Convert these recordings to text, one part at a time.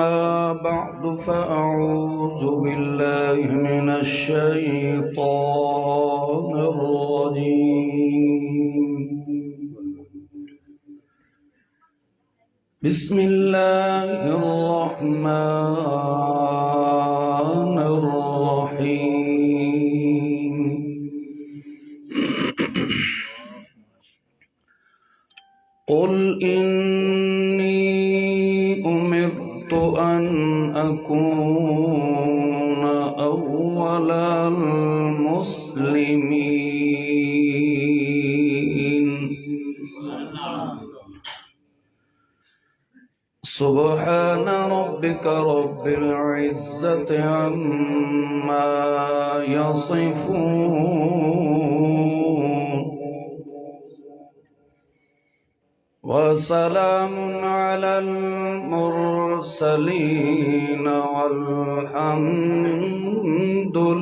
أما بعد فأعوذ بالله من الشيطان الرجيم. بسم الله الرحمن الرحيم. قل إني أمرت أن أكون أول المسلمين. سبحان ربك رب العزة عما يصفون وسلام على المرسلين والحمد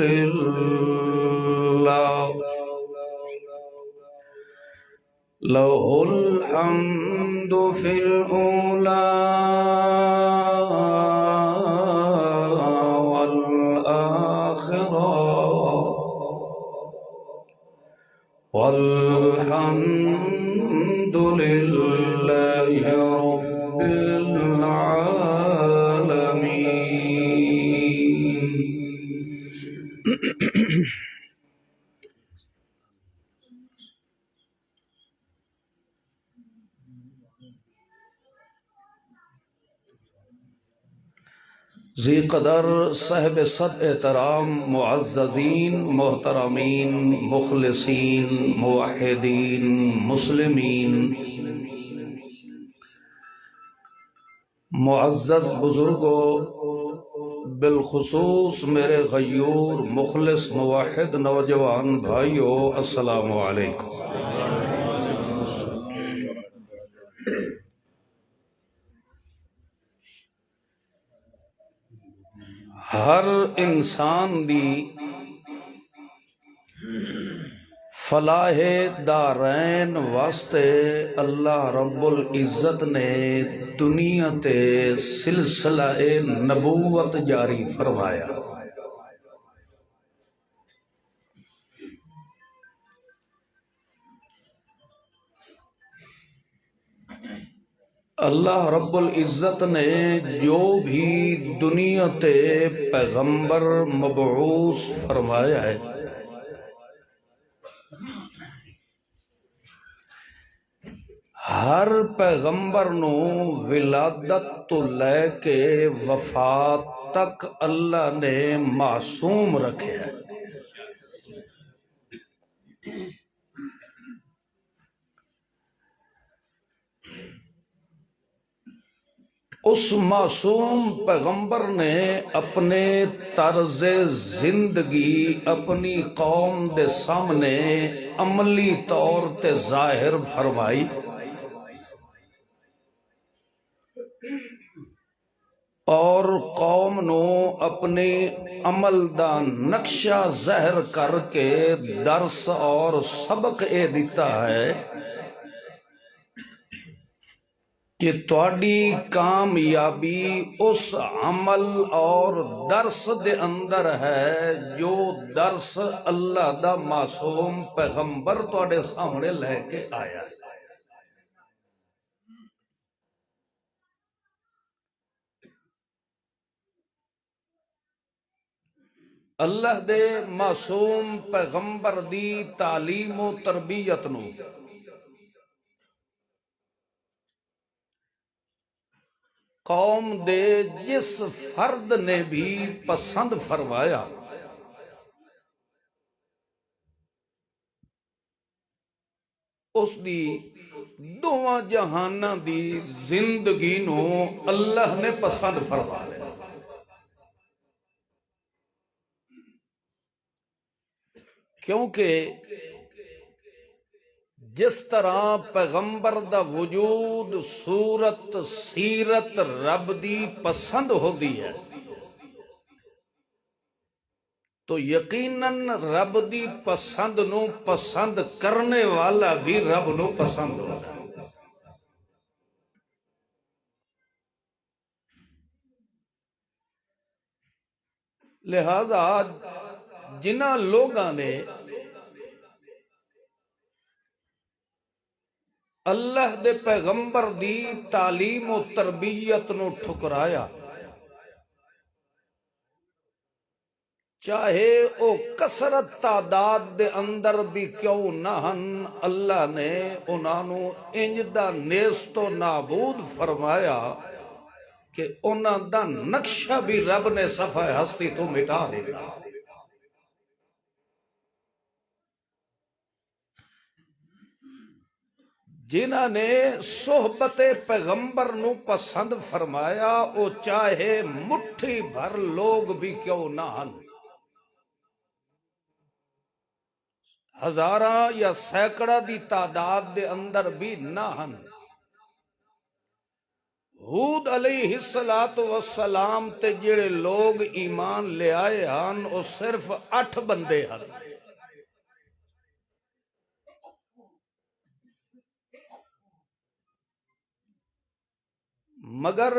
لله. له الحمد في الأولى والآخرة والحمد لله رب العالمين. ذی قدر صاحب صد احترام معززین محترمین مخلصین موحدین مسلمین، معزز بزرگوں، بالخصوص میرے غیور مخلص موحد نوجوان بھائیوں، السلام علیکم۔ ہر انسان دی فلاح دارین واسطے اللہ رب العزت نے دنیا تے سلسلہ نبوت جاری فرمایا۔ اللہ رب العزت نے جو بھی دنیا تے پیغمبر مبعوث فرمایا ہے، ہر پیغمبر نو ولادت تو لے کے وفات تک اللہ نے معصوم رکھے ہے۔ اس معصوم پیغمبر نے اپنے طرز زندگی اپنی قوم دے سامنے عملی طور تے ظاہر فرمائی، اور قوم نو اپنے عمل دا نقشہ ظاہر کر کے درس اور سبق اے دیتا ہے کہ تواڈی کامیابی اس عمل اور درس دے اندر ہے جو درس اللہ دا معصوم پیغمبر تواڈے سامنے لے کے آیا ہے۔ اللہ دے معصوم پیغمبر دی تعلیم و تربیت نو قوم دے جس فرد نے بھی پسند فرمایا، اس دی دوواں جہاناں دی زندگی نو اللہ نے پسند فرمایا۔ کیونکہ جس طرح پیغمبر دا وجود صورت سیرت رب دی پسند ہوتی ہے، تو یقیناً رب دی پسند نو پسند کرنے والا بھی رب نو پسند ہوتا ہے۔ لہذا جنہ لوگاں نے اللہ دے پیغمبر دی تعلیم و تربیت نو ٹھکرایا، چاہے او کثرت تعداد دے اندر بھی کیوں نہ ہن، اللہ نے انہاں نو انج دا نیست و نابود فرمایا کہ انہاں دا نقشہ بھی رب نے صفحہ ہستی تو مٹا دیتا۔ جنہ نے صحبت پیغمبر نو پسند فرمایا، او چاہے مٹھی بھر لوگ بھی کیوں نہ ہن، ہزاراں یا سینکڑا دی تعداد دے اندر بھی نہ ہن۔ حود علیہ السلام تے جڑے لوگ ایمان لے آئے ہن او صرف 8 بندے ہن، مگر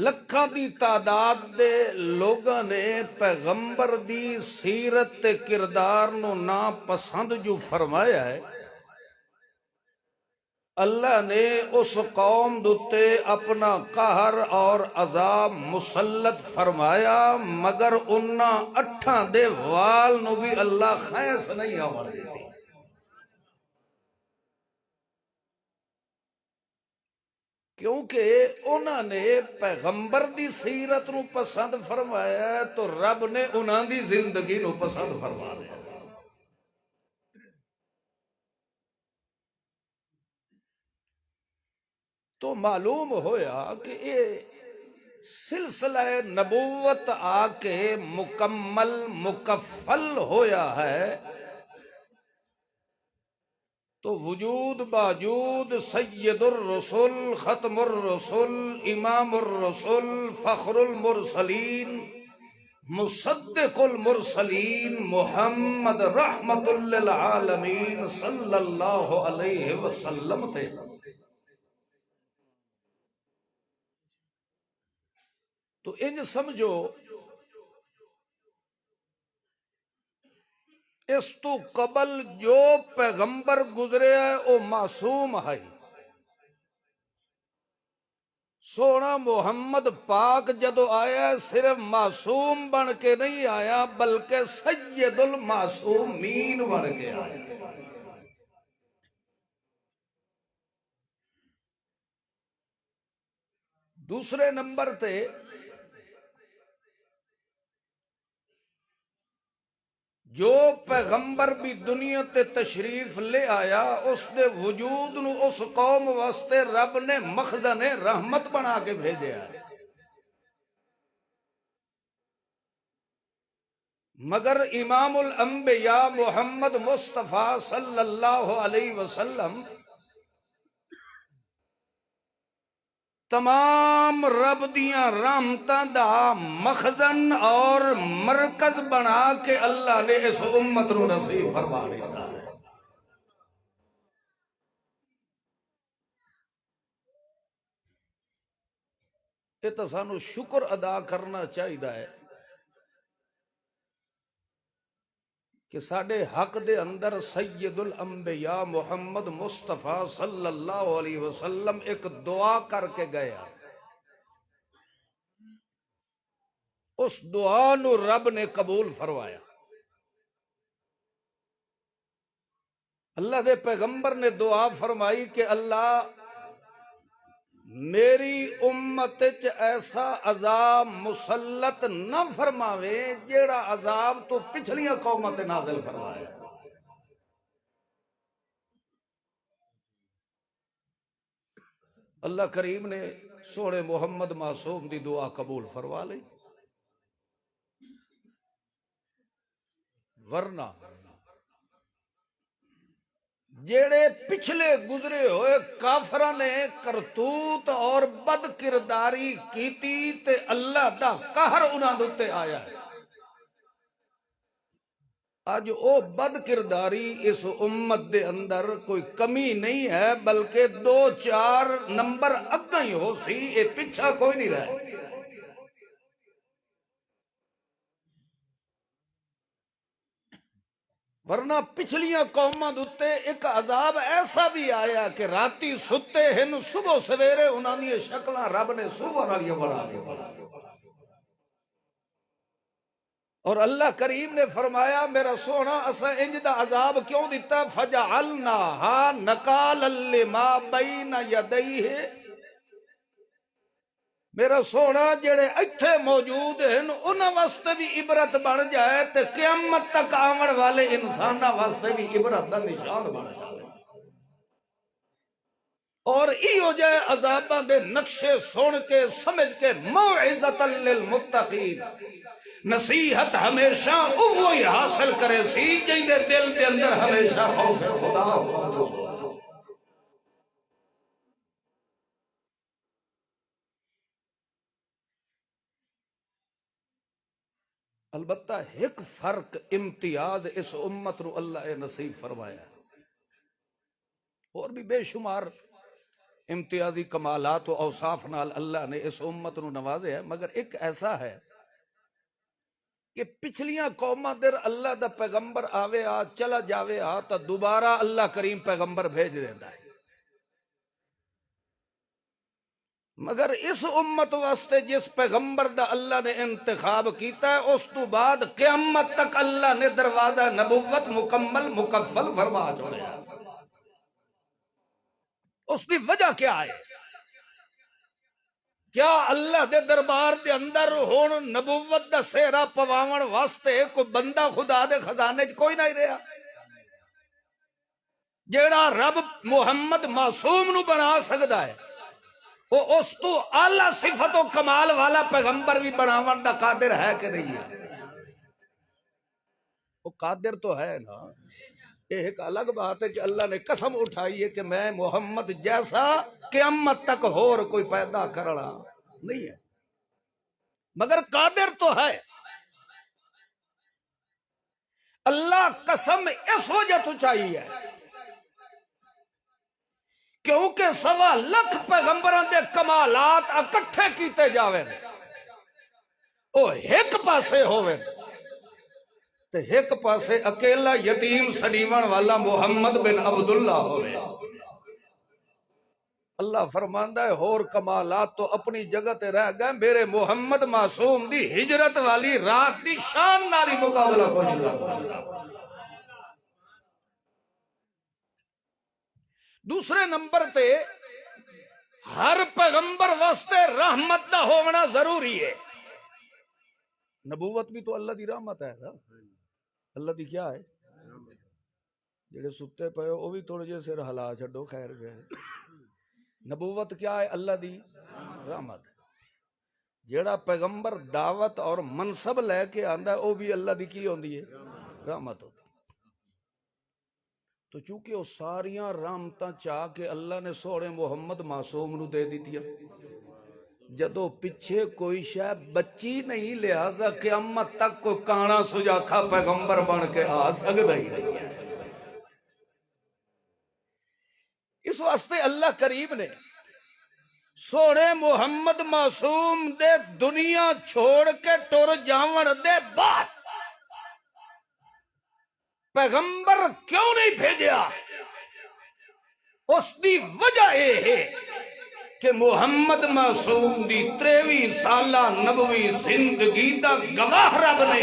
لکھاں دی تعداد دے لوگاں نے پیغمبر دی سیرت تے کردار نو نا پسند جو فرمایا ہے، اللہ نے اس قوم دوتے اپنا قہر اور عذاب مسلط فرمایا، مگر انہاں 8 دے وال نو بھی اللہ خیس نہیں آور دیتی۔ کیونکہ انہاں نے پیغمبر دی سیرت نو پسند فرمایا ہے تو رب نے انہاں دی زندگی نو پسند فرما دیا۔ تو معلوم ہویا کہ یہ سلسلہ نبوت آ کے مکمل مکفل ہویا ہے، تو وجود باجود سید الرسل، ختم الرسل، امام الرسل، فخر المرسلین، مصدق المرسلین، محمد رحمت للعالمین صلی اللہ علیہ وسلم تھے۔ تو انج سمجھو اس تو قبل جو پیغمبر گزرے ہے وہ معصوم ہے، سونا محمد پاک جدو آیا صرف معصوم بن کے نہیں آیا بلکہ سید المعصومین بن کے آیا۔ دوسرے نمبر تے جو پیغمبر بھی دنیا تے تشریف لے آیا اس دے وجود نو اس قوم واسطے رب نے مخزن رحمت بنا کے بھیجا ہے، مگر امام الانبیاء محمد مصطفیٰ صلی اللہ علیہ وسلم تمام رب دیاں رحمتاں دا مخزن اور مرکز بنا کے اللہ نے اس امت نو نصیب فرما دیتا ہے۔ یہ تو سانو شکر ادا کرنا چاہیے کہ ساڈے حق دے اندر سید الانبیاء محمد مصطفیٰ صلی اللہ علیہ وسلم ایک دعا کر کے گیا، اس دعا نو رب نے قبول فرمایا۔ اللہ دے پیغمبر نے دعا فرمائی کہ اللہ میری امت چ ایسا عذاب مسلط نہ فرماوے جیڑا عذاب تو پچھلیاں قوماں تے نازل فرمایا۔ اللہ کریم نے سونے محمد معصوم دی دعا قبول فرما لی، ورنہ جیڑے پچھلے گزرے ہوئے کافراں نے کرتوت اور بد کرداری کیتی تے اللہ دا قہر انہاں دے تے آیا ہے۔ آج او بد کرداری اس امت دے اندر کوئی کمی نہیں ہے بلکہ 2-4 نمبر اگا ہی ہو سی، اے پیچھا کوئی نہیں رہا۔ ورنہ پچھلیاں قوماں دتے ایک عذاب ایسا بھی آیا کہ راتی ستے ہن صبح سویرے انہاں دی شکلاں رب نے سور والیاں بنا دتیاں۔ اور اللہ کریم نے فرمایا میرا سونا اسا انج دا عذاب کیوں دیتا فجعلناہا نکالا لما بین یدیہ، میرا سونا جڑے ایتھے موجود ہیں انہاں واسطے بھی عبرت بن جائے تے قیامت تک آون والے انساناں واسطے بھی عبرت دا نشان بن جائے، اور ایو جائے عذاباں دے نقشے سن کے سمجھ کے موعظۃ للمتقین، نصیحت ہمیشہ وہی حاصل کرے سی جن دے دل دے اندر ہمیشہ خوف خدا ہو۔ البتہ ایک فرق امتیاز اس امت نو اللہ اے نصیب فرمایا، اور بھی بے شمار امتیازی کمالات و اوصاف نال اللہ نے اس امت نو نوازے ہے، مگر ایک ایسا ہے کہ پچھلیاں قوماں در اللہ دا پیغمبر آوے آ چلا جاوے آ تا دوبارہ اللہ کریم پیغمبر بھیج دیتا ہے، مگر اس امت واسطے جس پیغمبر دا اللہ نے انتخاب کیتا ہے اس تو بعد قیامت تک اللہ نے دروازہ نبوت مکمل مکفل فرما چھوڑیا۔ اس کی وجہ کیا ہے؟ کیا اللہ دے دربار دے اندر ہون نبوت دا سہرا پواون واسطے کوئی بندہ خدا دے خزانے کوئی نہیں رہا؟ جیڑا رب محمد معصوم نو بنا سکدا ہے وہ اس تو اعلیٰ صفت و کمال والا پیغمبر بھی بناون دا قادر ہے کہ نہیں ہے؟ وہ قادر تو ہے نا، یہ ایک الگ بات ہے کہ اللہ نے قسم اٹھائی ہے کہ میں محمد جیسا قیامت تک ہور کوئی پیدا کرنا نہیں ہے، مگر قادر تو ہے۔ اللہ قسم اس وجہ تو چاہیے کیونکہ 1.25 لاکھ پیغمبران دے کمالات اکٹھے کیتے جاوے او ایک پاسے ہوئے تے ایک پاسے اکیلا یتیم سنیون والا محمد بن عبداللہ ہوئے۔ اللہ فرماندہ ہے ہور کمالات تو اپنی جگہ تے رہ گئے، میرے محمد معصوم دی ہجرت والی رات دی شان ناری مقابلہ کو نہیں کرتا۔ دوسرے نمبر تے ہر پیغمبر واسطے رحمت دا ہونا ضروری ہے۔ نبوت بھی تو اللہ دی رحمت ہے نا، اللہ دی کیا ہے؟ جڑے ستے پے وہ بھی تھوڑے جے سر ہلا چھڈو خیر ہے۔ نبوت کیا ہے؟ اللہ دی رحمت ہے۔ جیڑا پیغمبر دعوت اور منصب لے کے آندا ہے وہ بھی اللہ دی کی ہوندی ہے؟ رحمت ہوتی۔ تو چونکہ وہ ساریاں رحمتاں چاہ کے اللہ نے سوڑے محمد معصوم نو دے دیتیا، جدو پیچھے کوئی شے بچی نہیں، لہذا قیامت تک کوئی کانا سجاکھا پیغمبر بن کے آ سکتا ہی نہیں ہے۔ اس واسطے اللہ کریم نے سوڑے محمد معصوم دے دنیا چھوڑ کے ٹر جاون دے بعد پیغمبر کیوں نہیں بھیجیا؟ اس دی وجہ یہ ہے کہ محمد معصوم دی 23 سالہ نبوی زندگی دا گواہ رب نے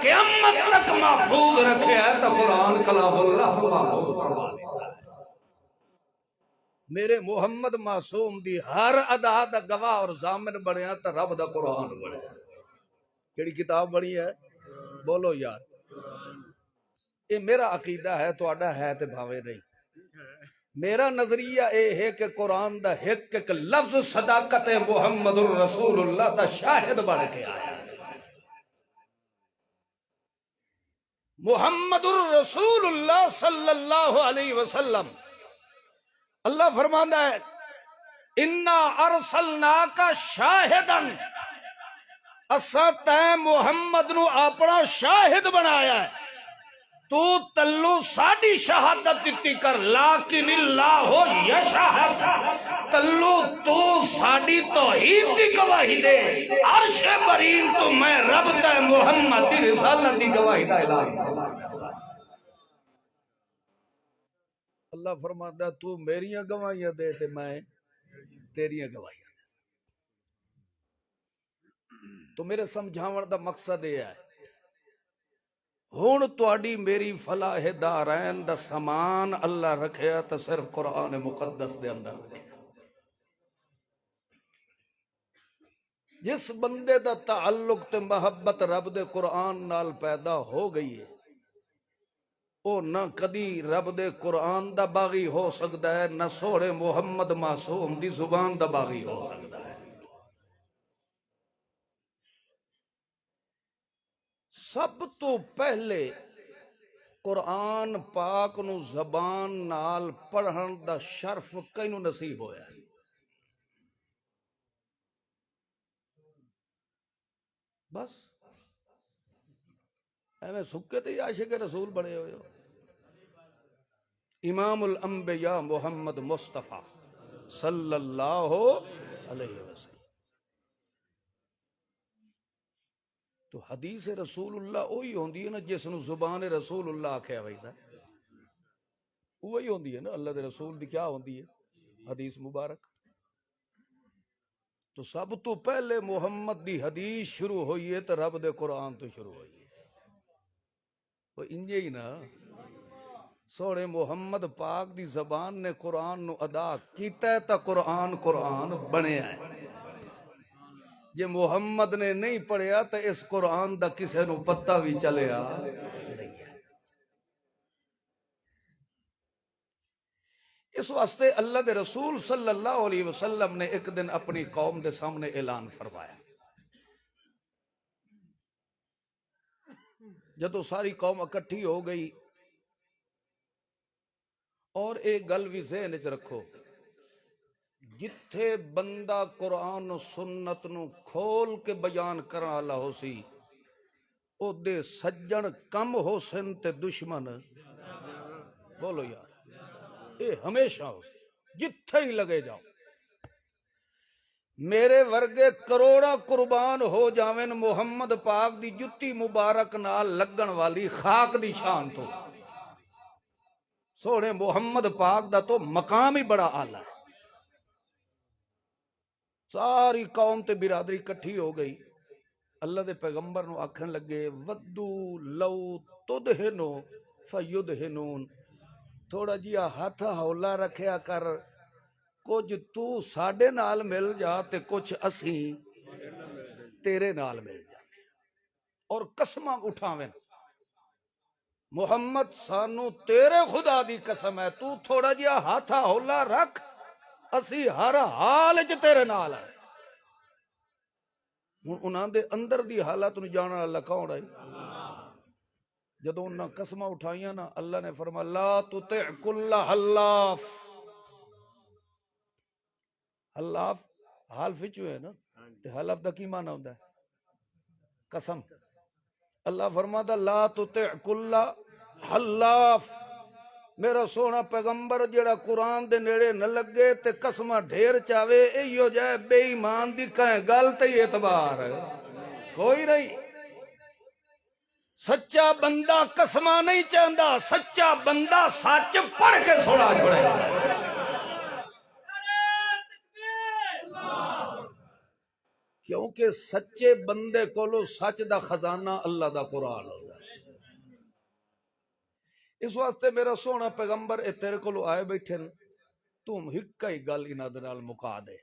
قیامت تک محفوظ رکھے ہے، تو قرآن کلام اللہ محفوظ فرما دیتا ہے۔ میرے محمد معصوم دی ہر ادا دا گواہ اور ضامن بنیا تو رب دا قرآن بنیا۔ کیڑی کتاب بنی ہے؟ بولو یار۔ یہ میرا عقیدہ ہے، تو آڈا ہے تے بھاوے نہیں۔ میرا نظریہ اے ہے کہ قرآن دا ایک لفظ صداقت محمد الرسول اللہ دا شاہد بن کے آیا۔ محمد الرسول اللہ صلی اللہ علیہ وسلم، اللہ فرماندہ ہے اِنَّا أَرْسَلْنَاكَ شَاهِدًا، اساں تے محمد نو اپنا شاہد بنایا ہے، تو تلو ساڑی شہادت دیتی کر، لیکن اللہ یشہد، تلو تو ساڑی توحید دی گواہی دے، عرش برین تو میں رب تے محمد دی رسالت دی گواہی دا اعلان۔ اللہ فرماتا تو میریاں گواہیاں دے تے میں تیریاں گواہیاں دے. تو میرے سمجھاون دا مقصد یہ ہے ہون تواڈی میری فلاح دارین دا سامان اللہ رکھیا تا صرف قرآن مقدس دے اندر. جس بندے دا تعلق تے محبت رب دے قرآن نال پیدا ہو گئی ہے او نہ کدی رب دے قرآن دا باغی ہو سکتا ہے نہ سوڑے محمد معصوم دی زبان دا باغی ہو سکتا ہے. سب تو پہلے قرآن پاک نو زبان نال پڑھن دا شرف کینو نصیب ہویا ہے؟ بس ایویں سکے تے عاشق رسول بڑے ہوئے ہو. امام الانبیاء محمد مصطفیٰ صلی اللہ علیہ وسلم. تو حدیث رسول اللہ وہی ہوندی ہے نا جس نو زبان رسول اللہ آکھیا ویدا وہی ہوندی ہے نا. اللہ دے رسول دی کیا ہوندی ہے؟ حدیث مبارک. تو سب تو پہلے محمد دی حدیث شروع ہوئی ہے تو رب دے قرآن تو شروع ہوئی ہے. وہ انجے ہی نا سوڑے محمد پاک دی زبان نے قرآن نو ادا کیتا ہے تا قرآن قرآن بنیا ہے. جے محمد نے نہیں پڑھیا تو اس قرآن دا کسے نو پتہ بھی چلیا نہیں ہے. اس واسطے اللہ دے رسول صلی اللہ علیہ وسلم نے ایک دن اپنی قوم دے سامنے اعلان فرمایا. جدو ساری قوم اکٹھی ہو گئی اور ایک گل بھی ذہن وچ رکھو جتھے بندہ قرآن و سنت نو کھول کے بیان کرن والا ہو سی او دے سجن کم ہو سن تے دشمن بولو یار اے ہمیشہ ہو سی جتھے ہی لگے جاؤ. میرے ورگے کروڑا قربان ہو جاویں محمد پاک دی جتی مبارک نال لگن والی خاک دی شان تو سوڑے محمد پاک دا تو مقام ہی بڑا اعلیٰ ہے. ساری قوم تے برادری کٹھی ہو گئی. اللہ دے پیغمبر نو آکھن لگے ودو لو تدہنو فیدہنون. تھوڑا جیا ہاتھ ہولا رکھیا کر کچھ تو ساڈے نال مل جا تے کچھ اسی تیرے نال مل جا. اور قسماں اٹھاویں محمد سانو تیرے خدا دی قسم ہے تو تھوڑا جیا ہاتھ ہولا رکھ اسی ہر حال وچ تیرے نال ہے. ہن انہاں دے اندر دی حالت نو جانن والا کون ہے؟ جدوں انہاں قسماں اٹھائیاں نا اللہ نے فرمایا لا تطع کل حلاف. حلاف حلف وچ ہے نا تے حلف دا کی معنی ہوندا ہے؟ قسم. اللہ فرماتا لا تطع کل حلاف. میرا سونا پیغمبر جڑا قرآن دے نیڑے نہ لگے تے قسمہ ڈھیر چاوے ایو جائے بے ایمان دی کہیں گل تے اعتبار کوئی نہیں. سچا بندہ قسمہ نہیں چاہندا سچا بندہ سچ پڑھ کے سنا چھوڑے. کیونکہ سچے بندے کولو سچ دا خزانہ اللہ دا قرآن ہوتا ہے. اس واسطے میرا سونا پیغمبر اے تیرے کولو آئے بیٹھے تم ہکا ہی گل انہاں دے نال مکا دے.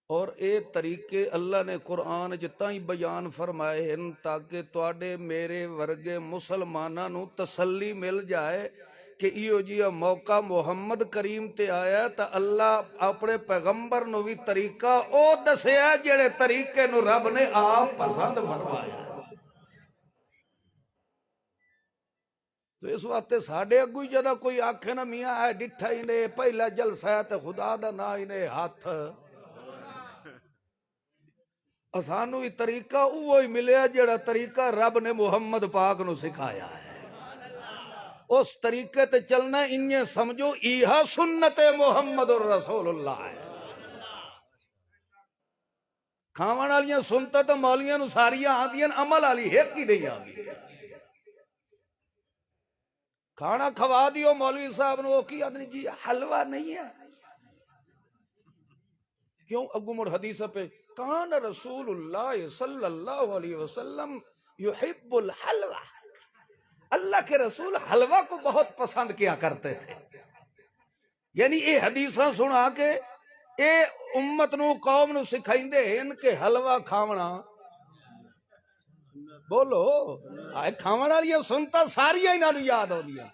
اور اے طریقے اللہ نے قرآن جتاں ہی بیان فرمائے ہیں تاکہ تواڈے میرے ورگے مسلماناں نو تسلی مل جائے کہ ایو جیا موقع محمد کریم تے آیا تا اللہ اپنے پیغمبر نو بھی طریقہ او دسیا جڑے طریقے نو رب نے آپ پسند فرمایا. تو اس واسطے ساڈے اگوں ہی جدا کوئی آکھے نا میاں اے ڈٹھا ہی نے پہلا جلسہ ہے تے خدا دا نا ہی نے ہاتھ اسانو ہی طریقہ اوہی ملیا جڑا طریقہ رب نے محمد پاک نو سکھایا ہے. اس طریقے تے چلنا انہیں سمجھو ایہا سنت محمد الرسول اللہ ہے. کھاون والیاں سنتا تو مولیاں نو ساریاں آندیاں عمل والی ایک ہی نہیں آندی. کھانا کھوا دیو مولوی صاحب نو کی آدمی جی حلوہ نہیں ہے کیوں اگو مر حدیث پہ کان رسول اللہ صلی اللہ علیہ وسلم یحب الحلوہ، اللہ کے رسول حلوہ کو بہت پسند کیا کرتے تھے. یعنی یہ حدیثاں سنا کے اے امت نو قوم نو سکھائیندے ان کے حلوہ کھاونا بولو آئے کھاونا لیا سنتا ساری انہاں نو یاد ہو دیا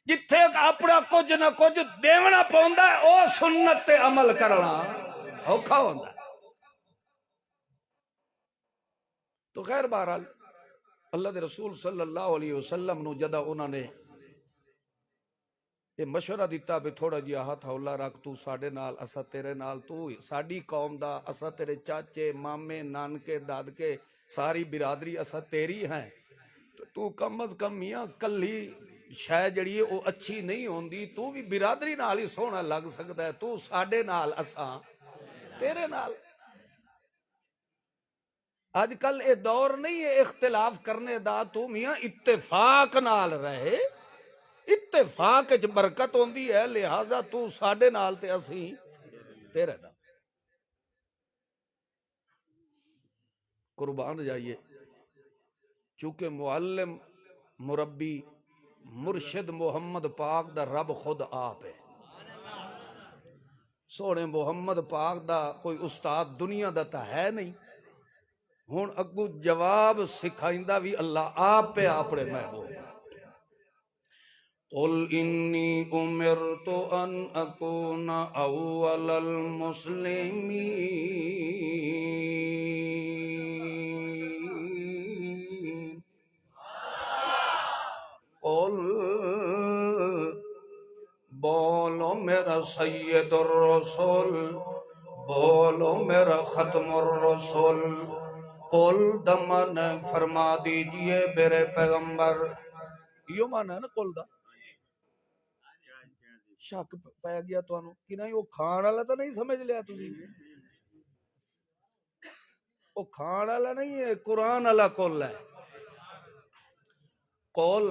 جتھے اپنا کچھ نہ کچھ دیونا پوندا ہے او سنت تے عمل کرنا اوکھا ہوندا ہے. تو خیر بہرحال اللہ دے رسول صلی اللہ علیہ وسلم نو جدا انہوں نے یہ مشورہ دیتا بھی تھوڑا جہا ہاتھ ہولا رکھ تو ساڈے نال اسا تیرے نال تو ساڈی قوم دا اسا تیرے چاچے مامے نانکے دادکے ساری برادری اسا تیری ہیں تو کم از کم میاں کلی شے جڑی ہے وہ اچھی نہیں ہوندی تو بھی برادری نال ہی سونا لگ سکتا ہے تو ساڈے نال اسا تیرے نال. آج کل یہ دور نہیں ہے اختلاف کرنے دا تو میاں اتفاق نال رہے اتفاق وچ برکت ہوندی ہے لہذا تو ساڈے نال تے اسی تیرے نال. قربان جائیے چونکہ معلم مربی مرشد محمد پاک دا رب خود آپ ہے. سونے محمد پاک دا کوئی استاد دنیا دا تا ہے نہیں. ہن اگو جواب سکھائندہ بھی اللہ آپ پہ اپنے محبوب. قل انی امرت ان اکون اول المسلمین قل بولو میرا سید الرسول بولو میرا ختم الرسول قل دمن فرما دیجئے میرے پیغمبر. یہ مانا ہے نا قل دا شک پہ گیا تو انو کہ نہیں وہ کھان والا تو نہیں سمجھ لیا تسی وہ کھان والا نہیں ہے قرآن والا قل ہے. قل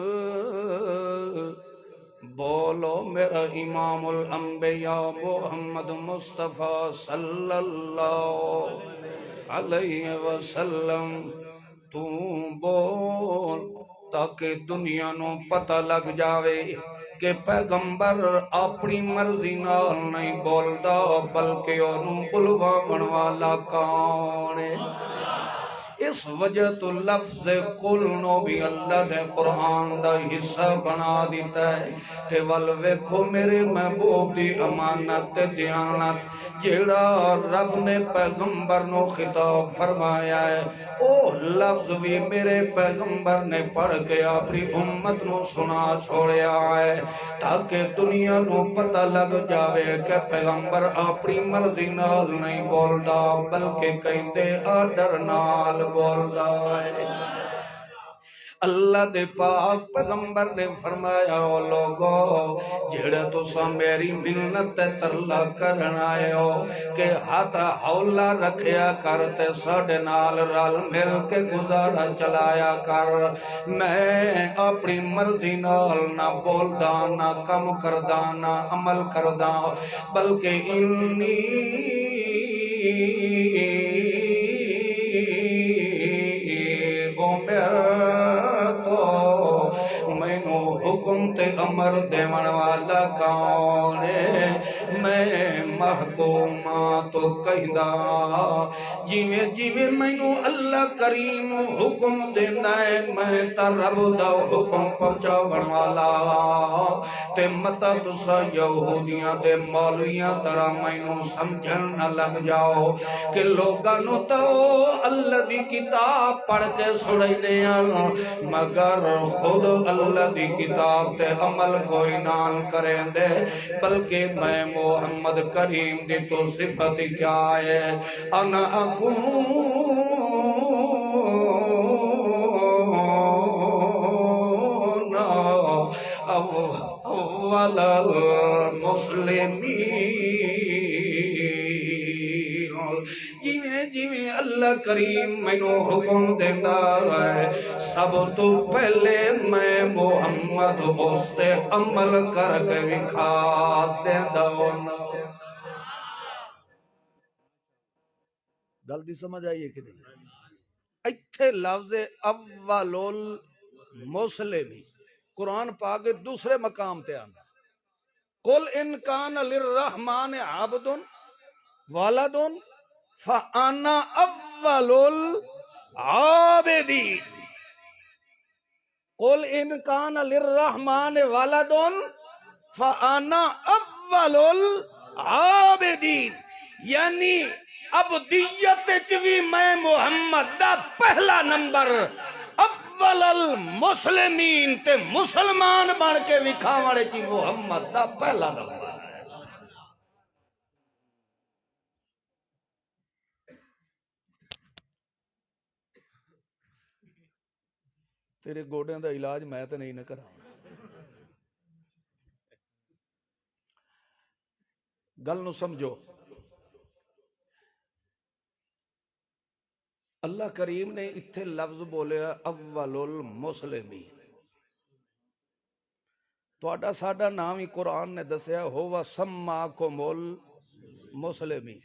بولو میرا امام الانبیاء محمد مصطفیٰ صلی اللہ علیہ وسلم تو بول تاکہ دنیا نو پتہ لگ جاوے کہ پیغمبر اپنی مرضی نال نہیں بولدا بلکہ انہوں بلواون والا کون ہے. اس وجہ تو لفظ قل نو بھی اللہ نے قرآن دا حصہ بنا دیتا ہے تے ول ویکھو میرے محبوب دی امانت تے دیانت جیڑا رب نے پیغمبر نو خطاب فرمایا ہے او لفظ بھی میرے پیغمبر نے پڑھ کے اپنی امت نو سنا چھوڑیا ہے تاکہ دنیا نو پتہ لگ جاوے کہ پیغمبر اپنی مرضی نال نہیں بولدا بلکہ کہندے آڈر نال بولدا ہے. اللہ دے پاک پیغمبر نے فرمایا او لوگو جڑے تساں میری منت تے ترلا کرن آئے ہو کہ ہاتھ ہولا رکھیا کر تے ساڈے نال رل مل کے گزارا چلایا کر. میں اپنی مرضی نال نہ بولدا نہ کم کردا نہ عمل کردا بلکہ انی حکم تے امر دیون والا کون ہے میں محکومات کہندا جویں جویں مینوں اللہ کریم حکم دیندا ہے میں تے رب دا حکم پہنچاون والا تے متا تساں یہودیاں تے مولویاں طرح مینوں سمجھن نہ لگ جاؤ کہ لوگاں نوں تو اللہ دی کتاب پڑھ کے سنائیندے ہیں مگر خود اللہ دی کتاب تے عمل کوئی نان کریں دے بلکہ میں محمد کریم دی تو صفت کیا ہے انا اکون اول المسلمین جویں جویں اللہ کریم مینوں حکم دیندا ہے سب تو پہلے میں محمد اس تے عمل کر کے وکھا دیندا ہونا۔ گل دی سمجھ آئیے کہ نہیں؟ ایتھے لفظ اول المسلمی قرآن پاک دوسرے مقام تے آندا، قل ان کان للرحمن عبد ولد فانا اول العابدین، قل ان کان للرحمن ولد فانا اول العابدین، یعنی عبدیت چوی میں محمد دا پہلا نمبر، اول المسلمین تے مسلمان بن کے وکھاوڑے کی محمد دا پہلا نمبر ہے۔ تیرے گوڑیاں دا علاج میں تے نہیں نہ کراں، گل نو سمجھو۔ اللہ کریم نے اتھے لفظ بولیا اول المسلمین، تہاڈا ساڈا نام ہی قرآن نے دسیا ہوا سماکم المسلمین،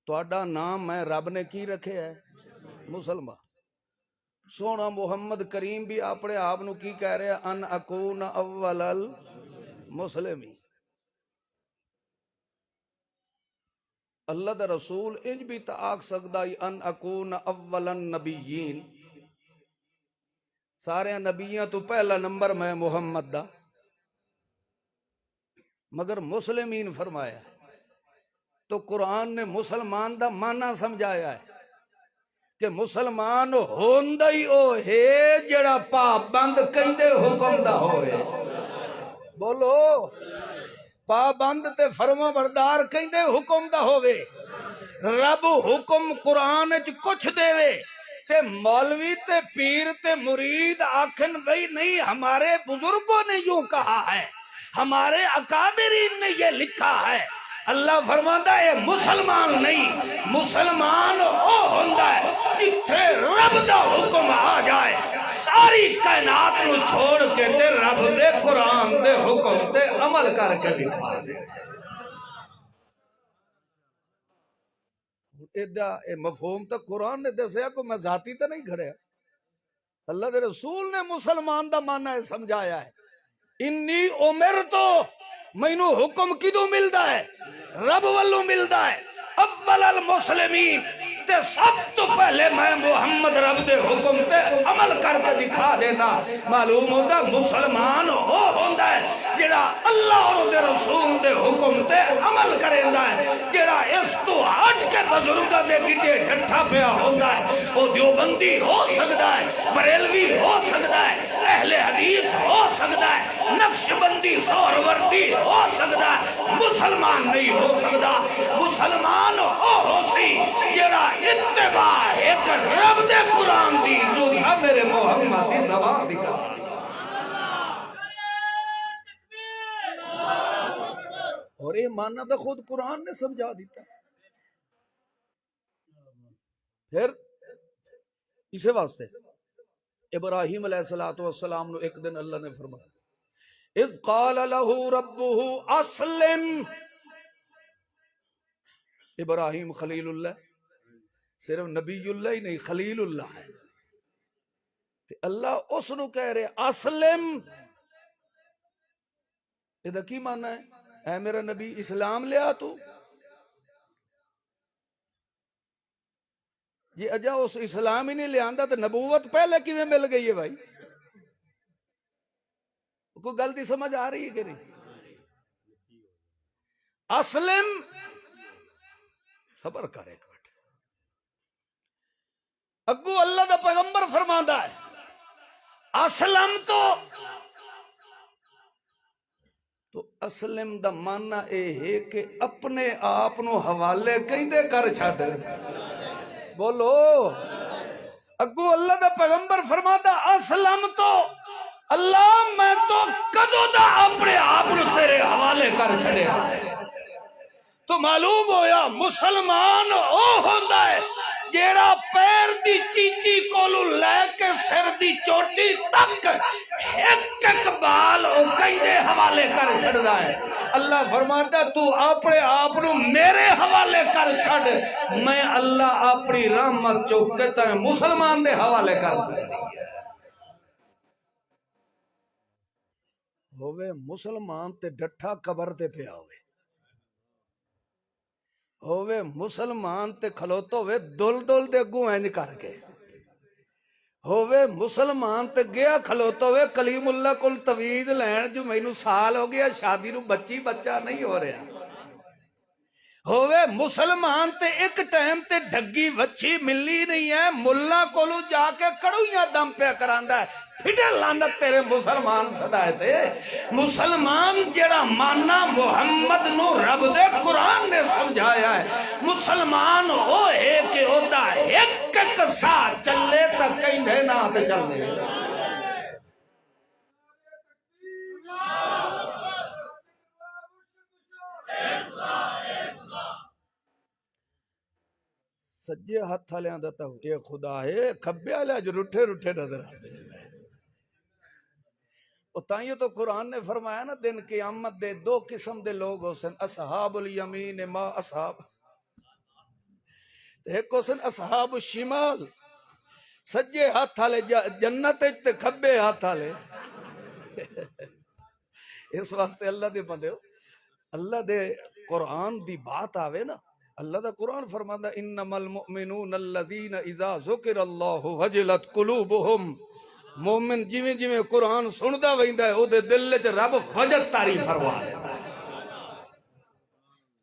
تہاڈا نام میں رب نے کی رکھے ہے؟ مسلمان۔ سونا محمد کریم بھی اپنے آپ نو کی کہہ رہے ان اکون اول المسلمین۔ اللہ دا رسول انج بھی تا آکھ سکدا ان اکون اول النبیین، سارے نبیوں تو پہلا نمبر میں محمد دا، مگر مسلمین فرمایا تو قرآن نے مسلمان دا معنی سمجھایا ہے کہ مسلمان ہوندا ہی او ہے جڑا پابند کہندے حکم دا ہوئے، بولو پابند تے فرما بردار کہندے حکم دا ہوئے۔ رب حکم قرآن چ کچھ دے وے تے مولوی تے پیر تے مرید آکھن بھئی نہیں ہمارے بزرگوں نے یوں کہا ہے، ہمارے اکابرین نے یہ لکھا ہے، اللہ فرماتا ہے مسلمان نہیں، مسلمان او ہوندا ہے جتھے رب دا حکم آ جائے ساری کائنات نو چھوڑ کے تے رب دے قرآن دے حکم تے عمل کر کے دکھا دے۔ اے مفہوم تو قرآن نے دسیا کو میں ذاتی تو نہیں کھڑیا، اللہ دے رسول نے مسلمان دا معنی ہے سمجھایا ہے۔ انی عمر تو مینو حکم کدو ملدا ہے؟ رب والو ملدا ہے، اول المسلمین تے سب تو پہلے میں محمد رب دے حکم تے عمل کر کے دکھا دینا۔ معلوم ہوتا مسلمان ہو ہوندا ہے جڑا اللہ اور دے رسول دے حکم تے عمل کریندا ہے، جڑا اس تو ہٹ کے بزرگاں دے گڈے ڈٹھا پیا ہوندا ہے او دیوبندی ہو سکدا ہے، بریلوی ہو سکدا ہے، اہل حدیث ہو سکدا ہے، نقشبندی سہروردی ہو سکدا ہے، مسلمان نہیں ہو سکدا۔ مسلمان ہو سی جڑا اتباع ایک رب دے قرآن دی دوسرا میرے محمد دی زبان دی کر۔ اور یہ ماننا تو خود قرآن نے سمجھا دیتا۔ پھر اسے واسطے ابراہیم علیہ السلام نو ایک دن اللہ نے فرمایا اذ قال له ربه اسلم، ابراہیم خلیل اللہ صرف نبی اللہ ہی نہیں خلیل اللہ ہے، اللہ اس نو کہہ رہے اسلم، یہ کی معنی ہے؟ اے میرا نبی اسلام لیا تو جی اجا اس اسلام ہی نہیں لیا تو نبوت پہلے کیویں مل گئی ہے بھائی؟ کوئی گل دی سمجھ آ رہی ہے کہ نہیں؟ اسلم، صبر کر ایک منٹ، اگو اللہ دا پیغمبر فرماندا ہے اسلم تو اسلم دا معنی اے ہے کہ اپنے آپ نو حوالے کیندے کر چھڈ، بولو اگو اللہ دا پیغمبر فرماتا اسلم تو اللہ میں تو کدو دا اپنے آپ نو تیرے حوالے کر چھڑیا۔ تو معلوم ہویا مسلمان او ہوندا ہے جیڑا پیر دی چیچی کولو لے کے سر دی چوٹی تک ایک ایک بال او کیندے حوالے کر چھڑدا ہے اللہ فرماتا تو اپنے آپ نو میرے حوالے کر چھڑ میں اللہ اپنی رحمت چوک دیتا ہے مسلمان دے حوالے کر چھڑ ہووے مسلمان تے ڈٹھا قبر تے پیا ہووے مسلمان تے کھلوتو ہوئے دل دل دے گو اینج کر کے ہووے مسلمان تے گیا کھلوتو ہوئے کلیم اللہ کل تویز لین جو میں نو سال ہو گیا شادی نو بچی بچہ نہیں ہو رہا ہووے مسلمان تے ایک ٹائم تے ڈھگی وچھی ملی نہیں ہے ملہ کولو جا کے کڑویاں دم پہ کراندا ہے پھٹے لانت تیرے مسلمان صدائے تھے مسلمان جڑا مانا محمد نو رب دے قرآن نے سمجھایا ہے مسلمان ہو ہے کہ ہوتا ایک ایک ساتھ چلے تک کہیں دھینا تے چلنے سجے ہاتھ والے آندتا ہوں اے خدا ہے کھبے والے جو رٹھے رٹھے نظر آتے ہیں اور تائیوں تو قرآن نے فرمایا نا دن قیامت دے دو قسم دے لوگ ہو سن اصحاب الیمین ما اصحاب ایک ہو سن اصحاب الشمال سجے ہاتھ والے جنت تے کھبے ہاتھ والے اس واسطے اللہ دے بندے ہو اللہ دے قرآن دی بات آوے نا اللہ دا قرآن فرماتا انما المؤمنون الذین اذا ذکر اللہ وجلت قلوبہم مومن جویں جویں قرآن سندا ویندا ہے او دے دل وچ رب وجد تاری فرما دیتا ہے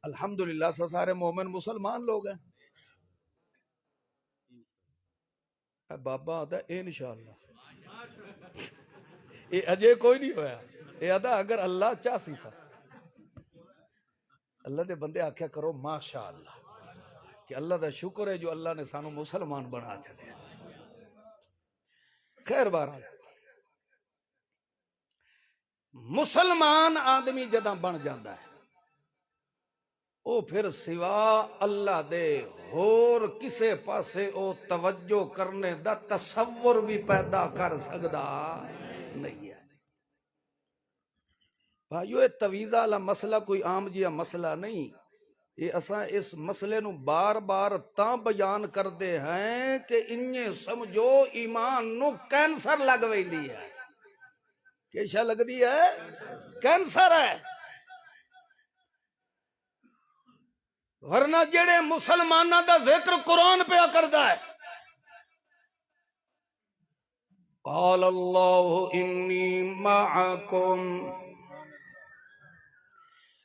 الحمدللہ سارے مومن مسلمان لوگ ہیں بابا آتا ہے انشاءاللہ یہ اجے کوئی نہیں ہویا یہ آتا اگر اللہ چاہسی تھا اللہ دے بندے آکھیا کرو ماشاءاللہ کہ اللہ دا شکر ہے جو اللہ نے سانو مسلمان بنا چھڑے خیر بہرحال مسلمان آدمی جداں بن جاتا ہے او پھر سوا اللہ دے اور کسے پاسے او توجہ کرنے دا تصور بھی پیدا کر سکدا نہیں ہے بھائیو یہ تویزہ والا مسئلہ کوئی عام جیا مسئلہ نہیں یہ اساں اس مسئلے نو بار بار تاں بیان کر دے ہیں کہ انہیں سمجھو ایمان نو کینسر لگ ویندی ہے کیشا لگ دی ہے کینسر ہے ورنہ جڑے مسلمانہ دا ذکر قرآن پہ کردا ہے قال اللہ انی معکم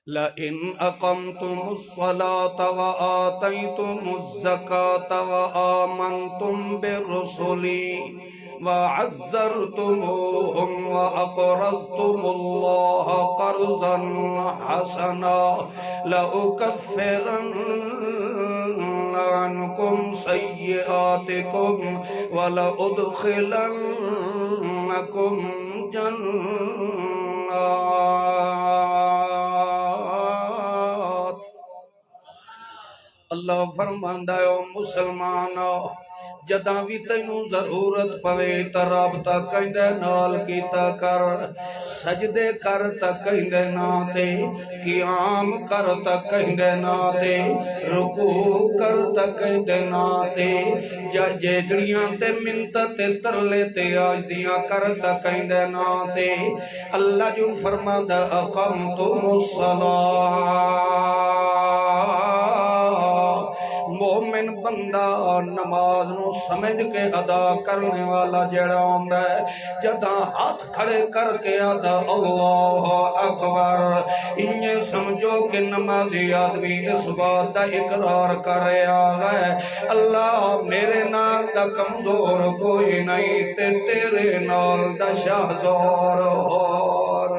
لئن اقمتم الصلاة وآتيتم الزكاة وآمنتم برسلي وعزرتموهم وأقرضتم الله قرضا حسنا لأكفرن عنكم سيئاتكم ولأدخلنكم جنات اللہ فرماندا ہے او مسلمانو جداں بھی تینوں ضرورت پوے تے رابطہ کیندے نال کیتا کر سجدے کر تے کیندے نا تے قیام کر تے کیندے نا تے رکوع کر تے کیندے نا تے جڑیاں تے منت تے ترلے تے عاجزیاں کر تے کیندے نا تے اللہ جو فرماندا اقمتم الصلاۃ مومن بندہ نماز نو سمجھ کے ادا کرنے والا جڑا ہوندا ہے جداں ہاتھ کھڑے کر کے آدا اللہ اکبر انہیں سمجھو کہ نمازی آدمی اس بات دا اقرار کر رہا ہے اللہ میرے نال دا کمزور کوئی نہیں تے تیرے نال دا شہزور اور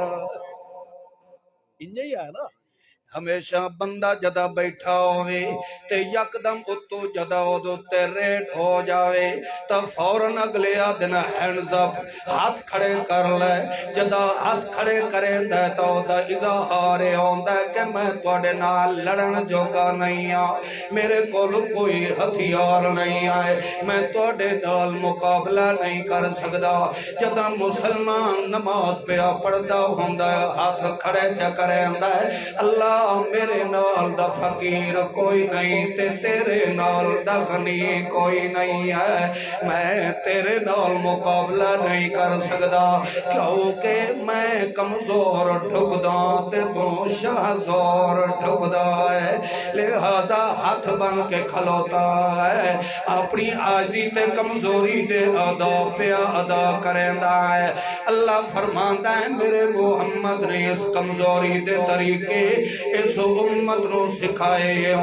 انہیں ہی ہے نا ہمیشہ بندہ جدا بیٹھا ہوئے تے یکدم اتو جدا ادو تے ریٹ ہو جاوے تا فوراً اگلے دن ہینڈز اپ ہاتھ کھڑے کر لے جدا ہاتھ کھڑے کرے دے تو دا اظہار ہوندا ہے کہ میں تواڈے نال لڑن جوگا نہیں آ میرے کول کوئی ہتھیار نہیں آئے میں تواڈے نال مقابلہ نہیں کر سکدا جدا مسلمان نماز پیا پڑھدا ہوندا ہے ہاتھ کھڑے چ کرے ہوندا ہے اللہ میرے نال دا فقیر کوئی نہیں تے تیرے نال دا غنی کوئی نہیں ہے میں تیرے نال مقابلہ نہیں کر سکدا کیونکہ میں کمزور ٹھکدا تے تو شہزور ٹھکدا ہے لہذا ہاتھ بن کے کھلوتا ہے اپنی عاجزی تے کمزوری دے ادا پیا ادا کریندا ہے اللہ فرماندا ہے میرے محمد نے اس کمزوری دے طریقے اس امت نو سکھائے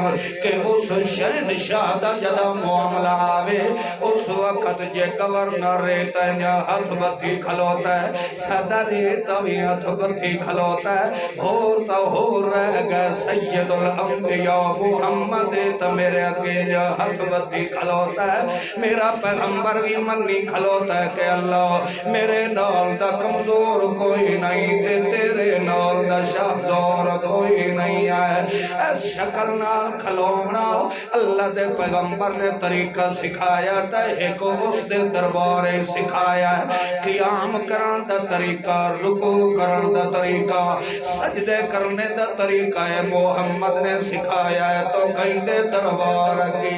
کہ اس شہنشاہ دا جدا معاملہ آوے اس وقت جے گورنر رہتا ہے یا ہاتھ بتھی کھلوتا ہے صدر رہتا بھی ہاتھ بتھی کھلوتا ہے ہوتا ہو رہ گئے سید الانبیاء محمد تا میرے اگے جا ہاتھ بتھی کھلوتا ہے میرا پیغمبر بھی منی کھلوتا ہے کہ اللہ میرے نال دا کمزور کوئی نہیں تے تیرے نال دا شہزور کوئی نہیں آئے اس شکل نال کھلونا اللہ دے پیغمبر نے طریقہ سکھایا تھا ایک اس دے دربارے سکھایا ہے قیام کرن دا طریقہ رکو کرن دا طریقہ سجدے کرنے دا طریقہ ہے محمد نے سکھایا ہے تو کہیں دے دربار کی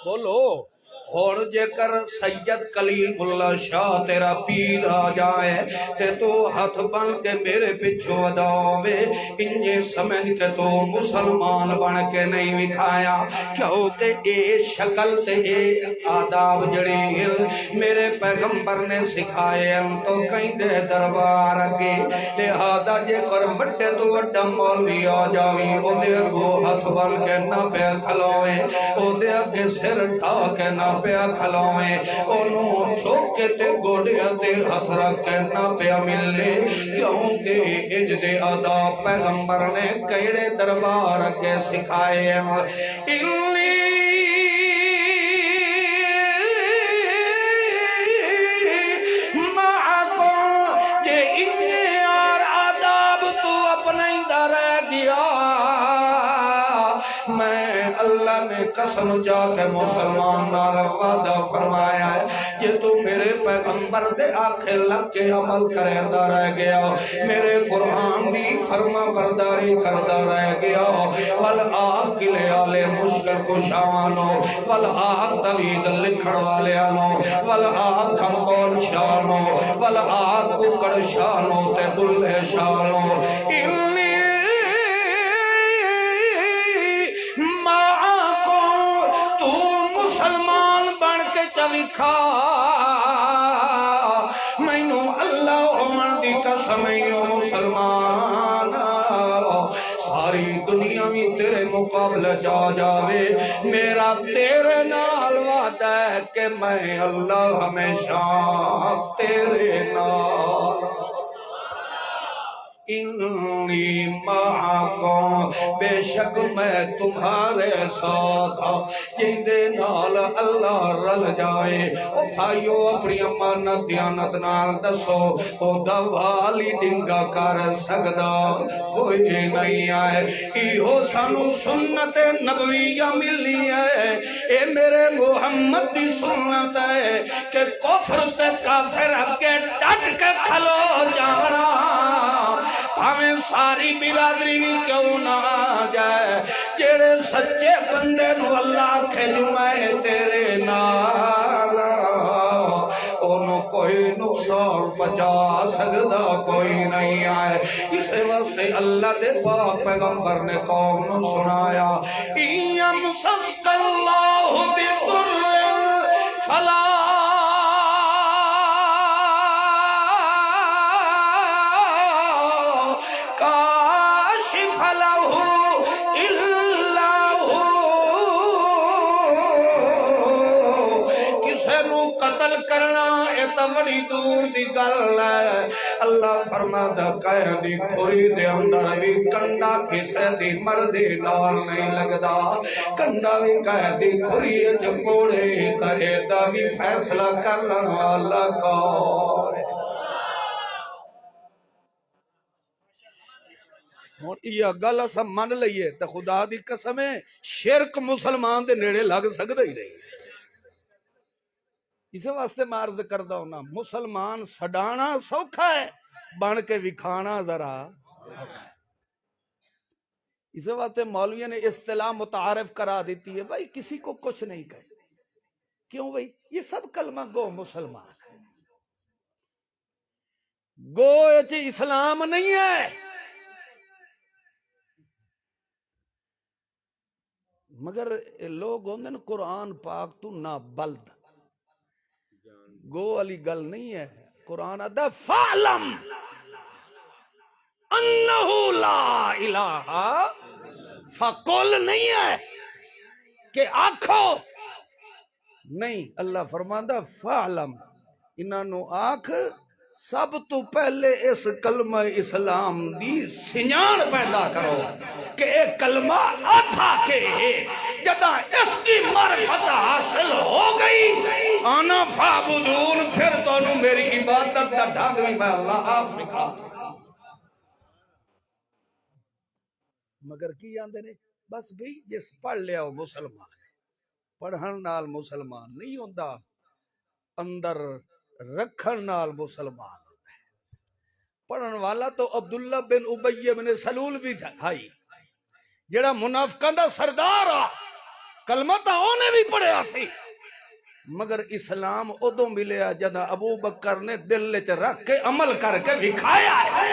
بولو اور جے کر سید کلیم اللہ شاہ تیرا پیر آ جائے تے تو ہاتھ بن کے میرے پچھو اداوے انجے سمجھ کے تو مسلمان بن کے نہیں وکھایا کیونکہ اے شکل تے اے آداب جڑی میرے پیغمبر نے سکھائے تو کہیں دے دربار کے لہذا جے کر بڑے تو بڑا مولوی آ جاوی او دے اگو ہاتھ بن کے نہ پہ کھلوئے او دے اگے سر ٹھا کے نہ پیا کھلوئیں انہوں چھوکے تے گوڑیا تے ہاتھ رکھے نہ پیا ملے کیونکہ اجد ادا پیغمبر نے کیڑے دربار کے سکھائے انی معاکم کہ انجے اور آداب تو اپنے در گیا میں اللہ نے قسم جا کے مسلمان نارا وعدہ فرمایا ہے کہ تو میرے پیغمبر دے آنکھیں لگ کے عمل کرے دا رہ گیا میرے قرآن دی فرما برداری کردہ رہ گیا والآگ کلے آلے مشکل کشانو والآگ دوید لکھڑ والے آنو والآگ کھمکول شانو والآگ ککڑ شانو تے دلے شانو انہی کھا مینو اللہ عمر دی قسمیو مسلمان ساری دنیا میں تیرے مقابلہ جا جاوے میرا تیرے نال وعدہ ہے کہ میں اللہ ہمیشہ تیرے نال انی معاکم بے شک میں تمہارے ساتھ جندے نال اللہ رل جائے او بھائیو اپنی امانت دیانت نال دسو او دوالی ڈنگا کر سکدا کوئی نہیں آئے ایہو سانو سنت نبویہ ملی ہے اے میرے محمد دی سنت ہے کہ کفر تے کافر اگے ڈٹ کے کھلو جانا ہمیں ساری برادری بھی کیوں نہ آ جائے جیڑے سچے بندے نو اللہ کھلو میں تیرے نالا انہوں کوئی نقصان بچا سکتا کوئی نہیں آئے اسے واسطے اللہ دے پاک پیغمبر نے قوم نو سنایا اِیم سسک اللہ بِضُرٍ فَلَا تا بڑی دور دی گل ہے۔ اللہ فرماتا قید دی کھوری دے اندر بھی کنڈا کسے دی مردی نال نہیں لگدا، کنڈا بھی قید دی کھوری جو کوڑے کرے دا بھی فیصلہ کرن والا کون ہے۔ ہن یہ گل اساں من لئیے تے خدا دی قسم ہے شرک مسلمان دے نیڑے لگ سکدا ہی نہیں۔ اس واسطے میں عرض کردہ ہونا مسلمان سڈانا سوکھا ہے، بن کے وکھانا ذرا اوکھا ہے۔ اس واسطے مولویوں نے اصطلاح متعارف کرا دیتی ہے، بھائی کسی کو کچھ نہیں کہے، کیوں بھائی یہ سب کلمہ گو مسلمان ہے، گو یہ اسلام نہیں ہے۔ مگر لوگ ہوندے نا قرآن پاک تو نا بلد، گو علی گل نہیں ہے۔ قرآن آدھا فَعْلَمْ اَنَّهُ لَا الہ، فَقُلْ نہیں ہے کہ آکھو نہیں، اللہ فرماندہ فَعْلَمْ انہوں آکھ سب تو پہلے اس کلمہ اسلام دی سنجان پیدا کرو کہ ایک کلمہ آتھا کے ہے، جدہ اس کی معرفت حاصل ہو گئی آنا فعبدون، پھر تو میری عبادت دا ڈھنگ بھی میں اللہ آپ سکھا۔ مگر کی آندے نے بس بھی جس پڑھ لیا ہو مسلمان ہے، پڑھن نال مسلمان نہیں ہوندہ، اندر رکھن نال مسلمان ہوتا ہے۔ پڑھن والا تو عبداللہ بن ابی بن سلول بھی تھائی، جڑا منافقاں دا سردار آ، کلمہ تا اونے بھی پڑھیا سی، مگر اسلام ادو ملیا جدا ابو بکر نے دل چ رکھ کے عمل کر کے دکھایا ہے۔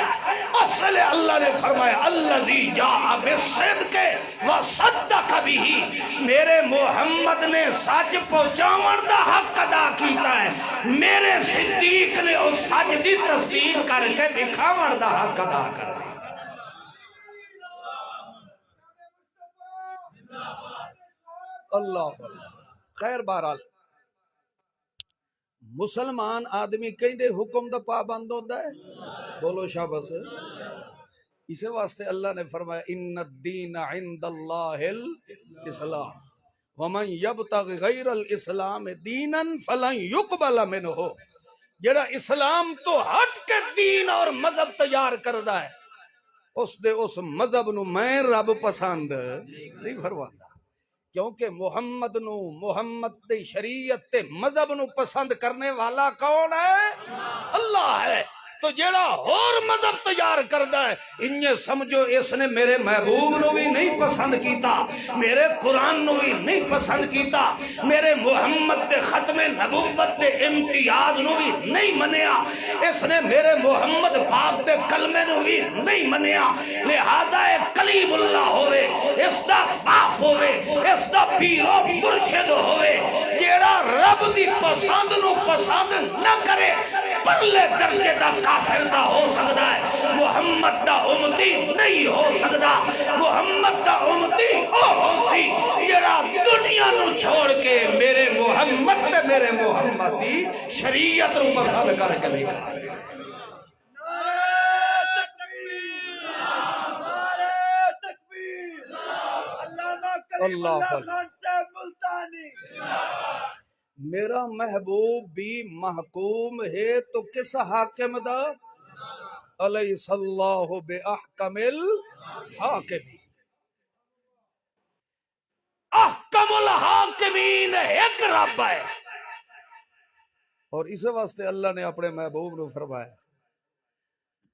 اصل اللہ نے فرمایا الذی جاء بالصدق وصدق به، میرے محمد نے سچ پہنچاون دا حق ادا کیتا ہے، میرے صدیق نے اس سچ دی تصدیق کر کے دکھاون دا حق ادا کر دیا۔ اللہ خیر بہرحال مسلمان آدمی کہیں دے حکم دا پابند ہوتا ہے، بولو شاباش۔ اسے واسطے اللہ نے فرمایا ان الدین عند اللہ الاسلام ومن یبتغ غیر الاسلام دینا فلن یقبل منہ، جڑا اسلام تو ہٹ کے دین اور مذہب تیار کردہ ہے اس دے اس مذہب نو میں رب پسند نہیں فرماتا، کیونکہ محمد دی شریعت تے مذہب نو پسند کرنے والا کون ہے؟ اللہ ہے۔ تو جیڑا اور مذہب تیار کردہ ہے انہیں سمجھو اس نے میرے محبوب نو بھی نہیں پسند کیتا، میرے قرآن نو بھی نہیں پسند کیتا، میرے محمد دے ختم نبوت دے امتیاز نو بھی نہیں منیا، اس نے میرے محمد پاک دے کلمے نو بھی نہیں منیا، لہذا ایک کلیم اللہ ہوئے، اس دا باپ ہوئے، اس دا پیرو مرشد ہوئے، جیڑا رب دی پسند نو پسند نہ کرے پرلے درجے دا کافر دا ہو سکتا ہے، محمد دا امتی نہیں ہو سکتا۔ محمد دا امتی ہو سی جڑا دنیا نو چھوڑ کے میرے محمد تے میرے محمد دی شریعت نو پسند کر کے لکھا۔ اللہ میرا محبوب بھی محکوم ہے تو کس حاکم دا؟ علیہ اللہ بأحکم الحاکمین، احکم الحاکمین ایک رب ہے۔ اور اس واسطے اللہ نے اپنے محبوب نو فرمایا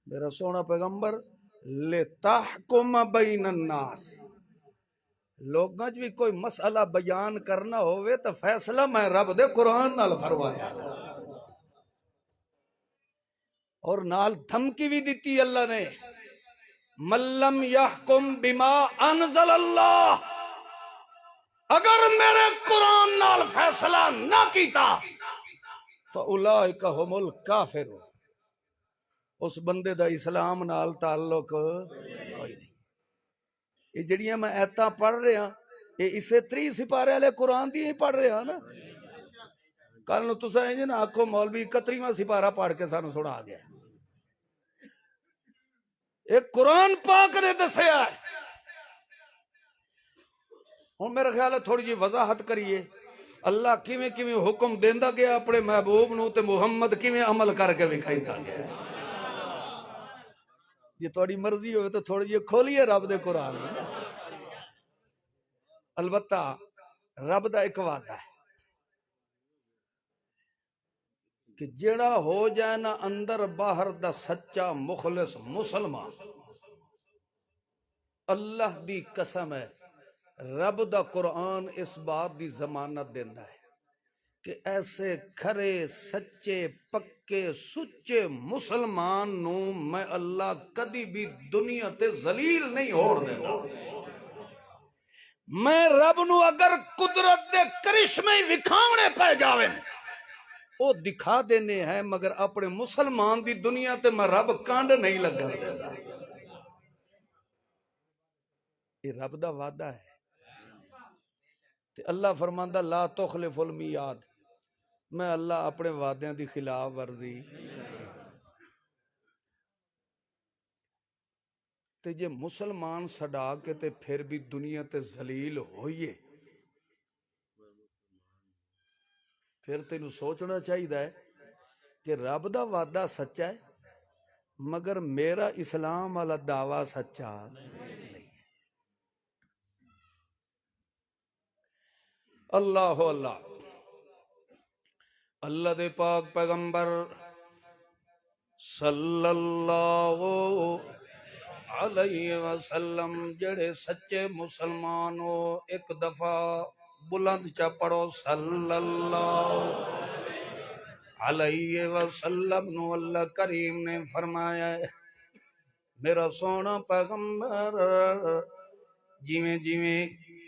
میرا سونا پیغمبر لتحکم بین الناس، لوگاں بھی کوئی مسئلہ بیان کرنا ہوئے تو فیصلہ میں رب دے قرآن نال فرمایا، اور نال دھمکی بھی دیتی اللہ نے من لم یحکم بما انزل اللہ، اگر میرے قرآن نال فیصلہ نہ کیتا فاولئک هم الکافرون، اس بندے دا اسلام نال تعلق کوئی نہیں۔ یہ جڑیاں میں ایتاں پڑھ رہے ہیں یہ اسے 3 سپارے والے قرآن دی ہی پڑھ رہے ہیں نا، کل نو تسا انج نہ آکھو مولوی 31واں سپارہ پڑھ کے سانو سنا گیا. ایک قرآن پاک نے دسیا ہے. ہوں میرا خیال ہے تھوڑی جی وضاحت کریے اللہ کیویں کیویں حکم دیندا گیا اپنے محبوب نو تے محمد کیویں عمل کر کے وکھائیدا گیا. جی تھوڑی مرضی ہوئے تو تھوڑی جی کھولیے رب دے قرآن میں. البتہ رب دا ایک وعدہ ہے کہ جیڑا ہو جائے نا اندر باہر دا سچا مخلص مسلمان، اللہ دی قسم ہے رب دا قرآن اس بات دی ضمانت دیندا ہے کہ ایسے کھرے سچے پکے سچے مسلمان نو میں اللہ کدی بھی دنیا تے ذلیل نہیں ہوڑ دینا. میں رب نو اگر قدرت دے کرشمے وکھاونے پہ جاوے وہ دکھا دینے ہیں، مگر اپنے مسلمان دی دنیا تے میں رب کانڈ نہیں لگا دینا. یہ رب دا وعدہ ہے. تے اللہ فرماندا لا تخلف المیعاد، میں اللہ اپنے وعدیاں دی خلاف ورزی. تے جے مسلمان سڑا کے تے پھر بھی دنیا تے ذلیل ہوئیے، پھر تینوں سوچنا چاہیے کہ رب دا وعدہ سچا ہے مگر میرا اسلام والا دعویٰ سچا نہیں. اللہ اللہ اللہ دے پاک پیغمبر صلی اللہ علیہ وسلم جڑے سچے مسلمان ہو ایک دفعہ بلند چا پڑھو صلی اللہ علیہ وسلم نو. اللہ کریم نے فرمایا ہے میرا سونا پیغمبر جیویں جیویں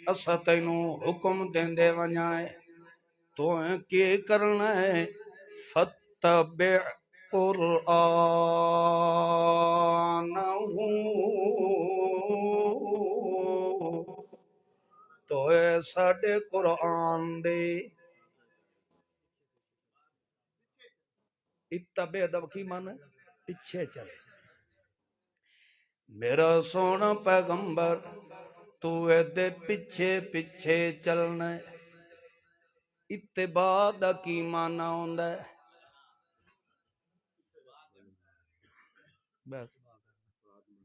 اسا تینوں حکم دیندے ونجائے تو کی کرنا ہے فتبع قرآنہ تو اے ساڈے قرآن دے اتبع دا کی معنی پیچھے چل. میرا سونا پیغمبر تو اے دے پیچھے پیچھے چلنا ہے. اتباع دا کی معنی ہوندا ہے بس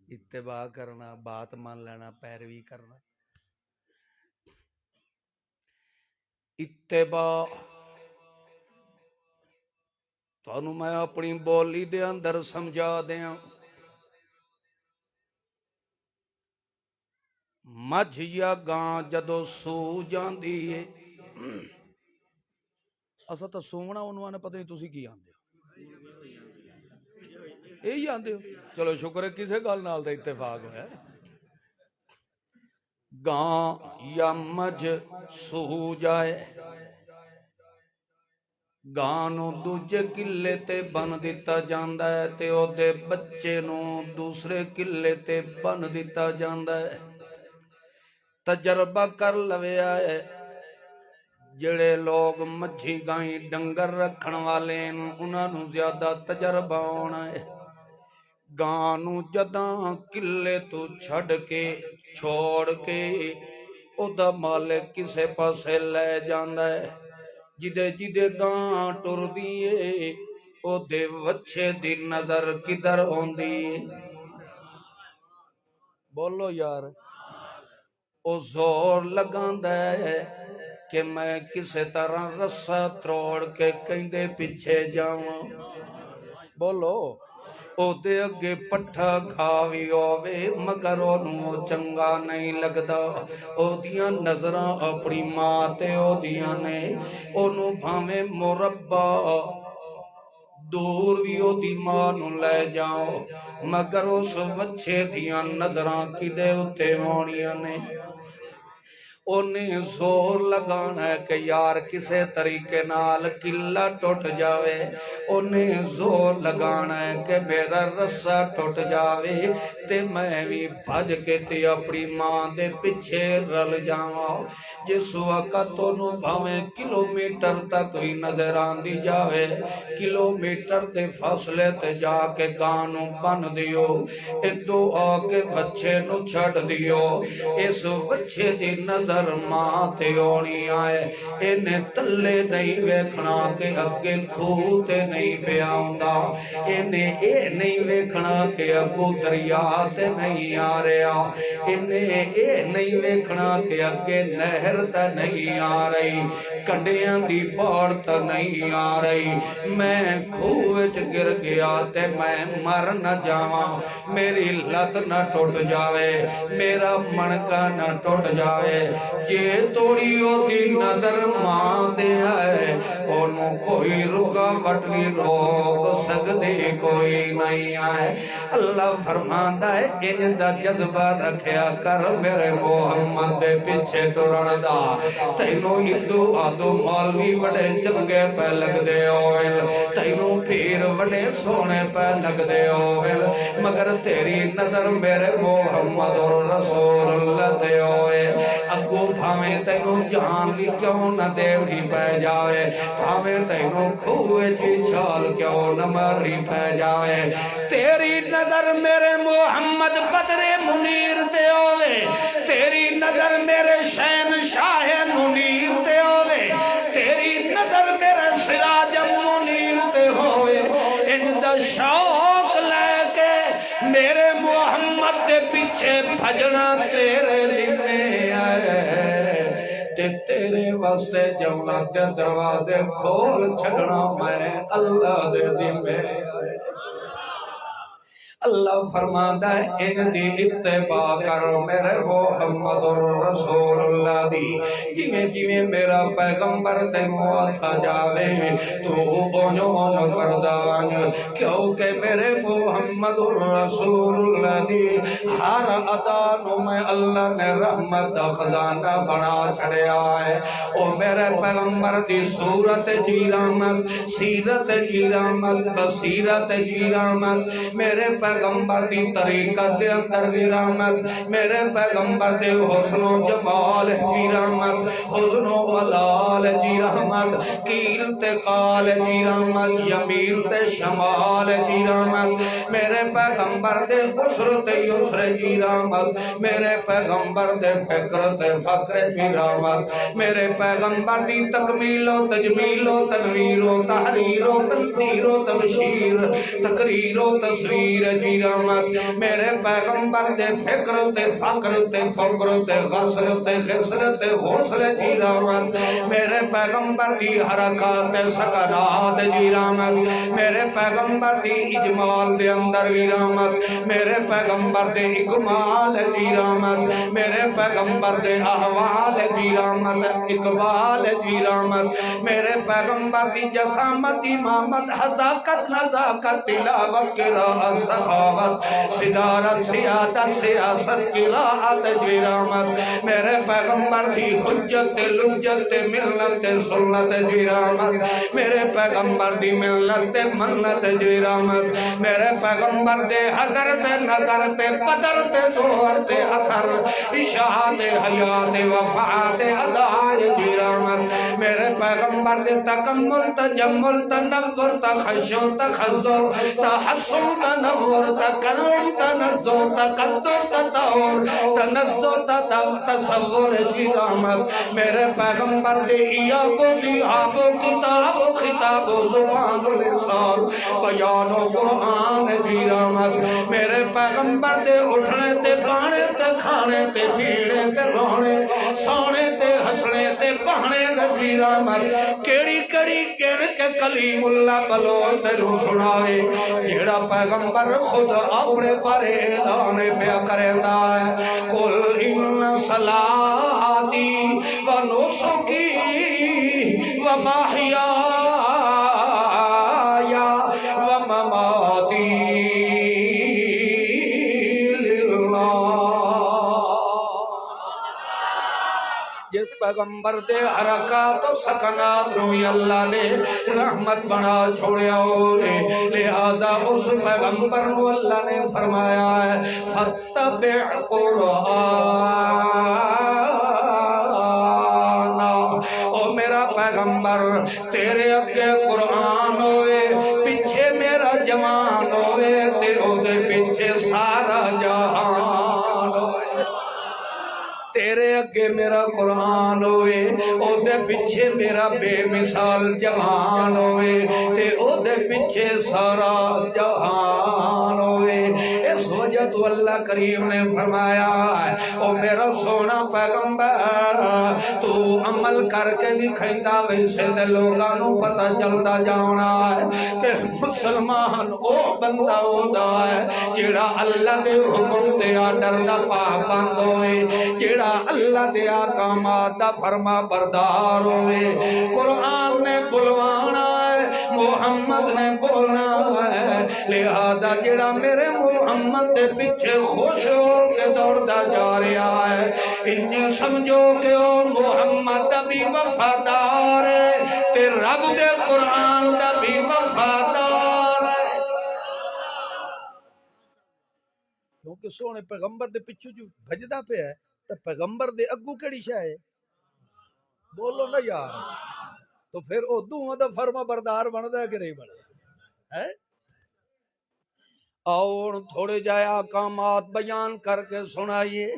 اتباع کرنا، بات مان لینا، پیروی کرنا. اتباع تانوں میں اپنی بولی دے اندر سمجھا دیاں. مجھ یا گاں جدو سو جاندی ہے، اسا تو سونا انہوں نے پتہ نہیں تسی کی آندے ہو، یہی آندے ہو. چلو شکر ہے کسے گل نال دا اتفاق ہویا ہے. گاں یا مجھ سو جائے گاں نو دوجے کلے تے بن دیتا جاندا ہے تے او دے بچے نو دوسرے کلے تے بن دیتا جاندا ہے. تجربہ کر لویا ہے جڑے لوگ مجھی گائیں ڈنگر رکھن والے انہاں نو زیادہ تجربہ ہونا ہے. گاں نو جداں کلے تو چھڑ کے چھوڑ کے او دا مالک کسے پاسے لے جاندا ہے. جدے جدے گاں ٹر دیئے او دے وچھے دی نظر کدھر ہوندی ہے؟ بولو یار. او زور لگاندا ہے کہ میں کسے طرح رسہ تروڑ کے کہیں پیچھے جاواں. بولو. او دے اگے پٹھا کھاوی ہووے مگر اونوں چنگا نہیں لگدا. او دیاں نظراں اپنی ماں تے او دیاں نے اونوں بھاویں مربع دور بھی او دی ماں نو لے جاؤ مگر اس وچھے دیاں نظراں کدے اتے ہونیاں نے. انہیں زور لگانا ہے کہ یار کسے طریقے نال قلعہ ٹوٹ جاوے، انہیں زور لگانا ہے کہ میرا رسہ ٹوٹ جاوے تے میں بھی بھج کے تے اپنی ماں دے پیچھے رل جاواں۔ جس وقت انہوں بھاویں کلومیٹر تک ہی نظر آندی جاوے، کلومیٹر دے فاصلے تے جا کے گانوں بن دیو، ادو آگے بچے نو چھڑ دیو، اس بچے دی نظر ماں تے ہونی آئے، انہیں تلے نہیں ویکھنا کہ اگے کھوتے نہیں پہ آؤندا، انہیں اے نہیں ویکھنا کہ اگو دریاتے نہیں آ رہا، انہیں اے نہیں ویکھنا کہ اگے نہر تا نہیں آ رہی، کنڈیاں دی باڑ تا نہیں آ رہی، میں کھوچ گر گیا تے میں مر نہ جاواں، میری لت نہ ٹوٹ جاوے، میرا منکا نہ ٹوٹ جاوے، یہ توڑی ہو دی نظر ماں تے آئے، انہوں کوئی رکاوٹ نہیں روک سکدی کوئی نہیں آئے۔ اللہ فرماندا ہے انج دا جذبہ رکھیا کر میرے محمد دے پیچھے ٹرن دا، تینوں ہندو آدو مولوی بڑے چنگے پہ لگ دے ہوئے، تینوں پیر بڑے سونے پہ لگ دے ہوئے، مگر تیری نظر میرے محمد رسول اللہ دے ہوئے، اگو بھامیں تینوں جان لی کیوں نہ دیوڑی پہ جاوے، بھامیں تینوں کھوئے جی چھال کیوں نہ مری پہ جاوے، تیری نظر میرے محمد بدر منیر دے ہوئے، تیری نظر میرے شہنشاہ منیر دے ہوئے، تیری نظر میرے سراج منیر دے ہوئے، ان دا شوق لے کے میرے محمد دے پیچھے بھجنا تیرے لیے آئے، تے تیرے واسطے جنت دے دروازے کھول چھڑنا میں اللہ دے ذمہ آئے۔ اللہ فرماتا ہے ان دی اتباع کر میرے محمد رسول اللہ دی، جویں جویں میرا پیغمبر تینوں آتا جاوے تو اونوں کردا ونج، کیونکہ میرے محمد رسول اللہ دی ہر ادا نو میں اللہ نے رحمت دا خزانہ بنا چھڑیا ہے، او میرے پیغمبر دی صورت جیرامت، سیرت جیرامت، بصیرت جیرامت، میرے پیغمبر دی طریقت دے اندر گرامت، میرے پیغمبر دے حسن و جمال گرامت، حسن و علال گرامت، کیل تے قال گرامت، یمیل تے شمال گرامت، میرے پیغمبر دے حسر تے یسر گرامت، میرے پیغمبر دے فکر تے فقر گرامت، میرے پیغمبر دی تکمیل و تجمیل و تنویر و تحریر و تنصیر و تبشیر، تقریر و تصویر جیرامت، میرے پیغمبر دے فکر تے فقر تے فقر تے غسر تے خسر تے غسر جیرامت، میرے پیغمبر دی حرکات سکنات جیرامت، میرے پیغمبر دی اجمال دے اندر جیرامت، میرے پیغمبر دے اکمال جیرامت، میرے پیغمبر دے احوال جیرامت اقبال جیرامت، میرے پیغمبر دی جسامت امامت حذاقت نزاقت تلاوت قراءت سخاوت صدارت سیادت سیاست قراءت جیرامت، میرے پیغمبر دی حجت لجت ملت سنت جیرامت، میرے پیغمبر دی ملت منت جیرامت، میرے پیغمبر دے حضرت نظرت قدرت دورت اثر اشاعت حیات وفات ادائے جیرامت، میرے پیغمبر دے تکمل تجمل تنور تخشو تخزو تحسن تنور تکرم تنزو تقدر تطور تنزو تصور جیرامت، میرے پیغمبر دے ایاب و دیاب و کتاب و خطاب و زبان و لسان بیان و قرآن جیرامت، میرے پیغمبر دے اٹھنے تے بانے تے کھانے تے پیڑے تے رونے سونے تے ہسنے تے پہنے جیرامت، کیڑی کڑی کہنے کے کلیم اللہ بلو تیرو سنائے، جیڑا پیغمبر خود اپنے بارے اعلان پیا کرتا ہے، قل ان صلاتی و نسکی و محیایا و مماتی پیغمبر دے حرکات و سکنات روی اللہ نے رحمت بنا چھوڑیا ہوئے، لہذا اس پیغمبر نو اللہ نے فرمایا ہے فتبع قرآن، او میرا پیغمبر تیرے اگے قرآن ہوئے، پیچھے میرا جوان ہوئے، تے او دے پیچھے سارا جہان ہوئے۔ تیرے اگے میرا قرآن ہوئے، او دے پیچھے میرا بے مثال جوان ہوئے، تے او دے پیچھے سارا جہان ہوئے۔ اس وجہ تو اللہ کریم نے فرمایا او میرا سونا پیغمبر تو عمل کر کے بھی کھیندا ویسے دے لوگاں نو پتہ چلدا جانا ہے کہ مسلمان او بندہ ہوندا ہے جیڑا اللہ دے حکم تے آرڈر دا پابند ہوئے، جیڑا اللہ دے احکامات دا فرما بردار ہوئے۔ قرآن نے بلوانا ہے، محمد نے بولنا ہے، لہذا جیڑا میرے محمد دے پیچھے خوش ہو کے دوڑتا جا رہا ہے، انہیں سمجھو کہ او محمد دا بھی وفادار ہے تے رب دے قرآن دا بھی وفادار ہے۔ کیونکہ سونے پیغمبر دے پیچھے جو بھجدا پہ ہے تو پیغمبر دے اگو کیڑی شے ہے؟ بولو نا یار، تو پھر او دوہاں دا فرما بردار بندا ہے کہ نہیں بندا ہے؟ اور تھوڑے جائے احکامات بیان کر کے سنائیے،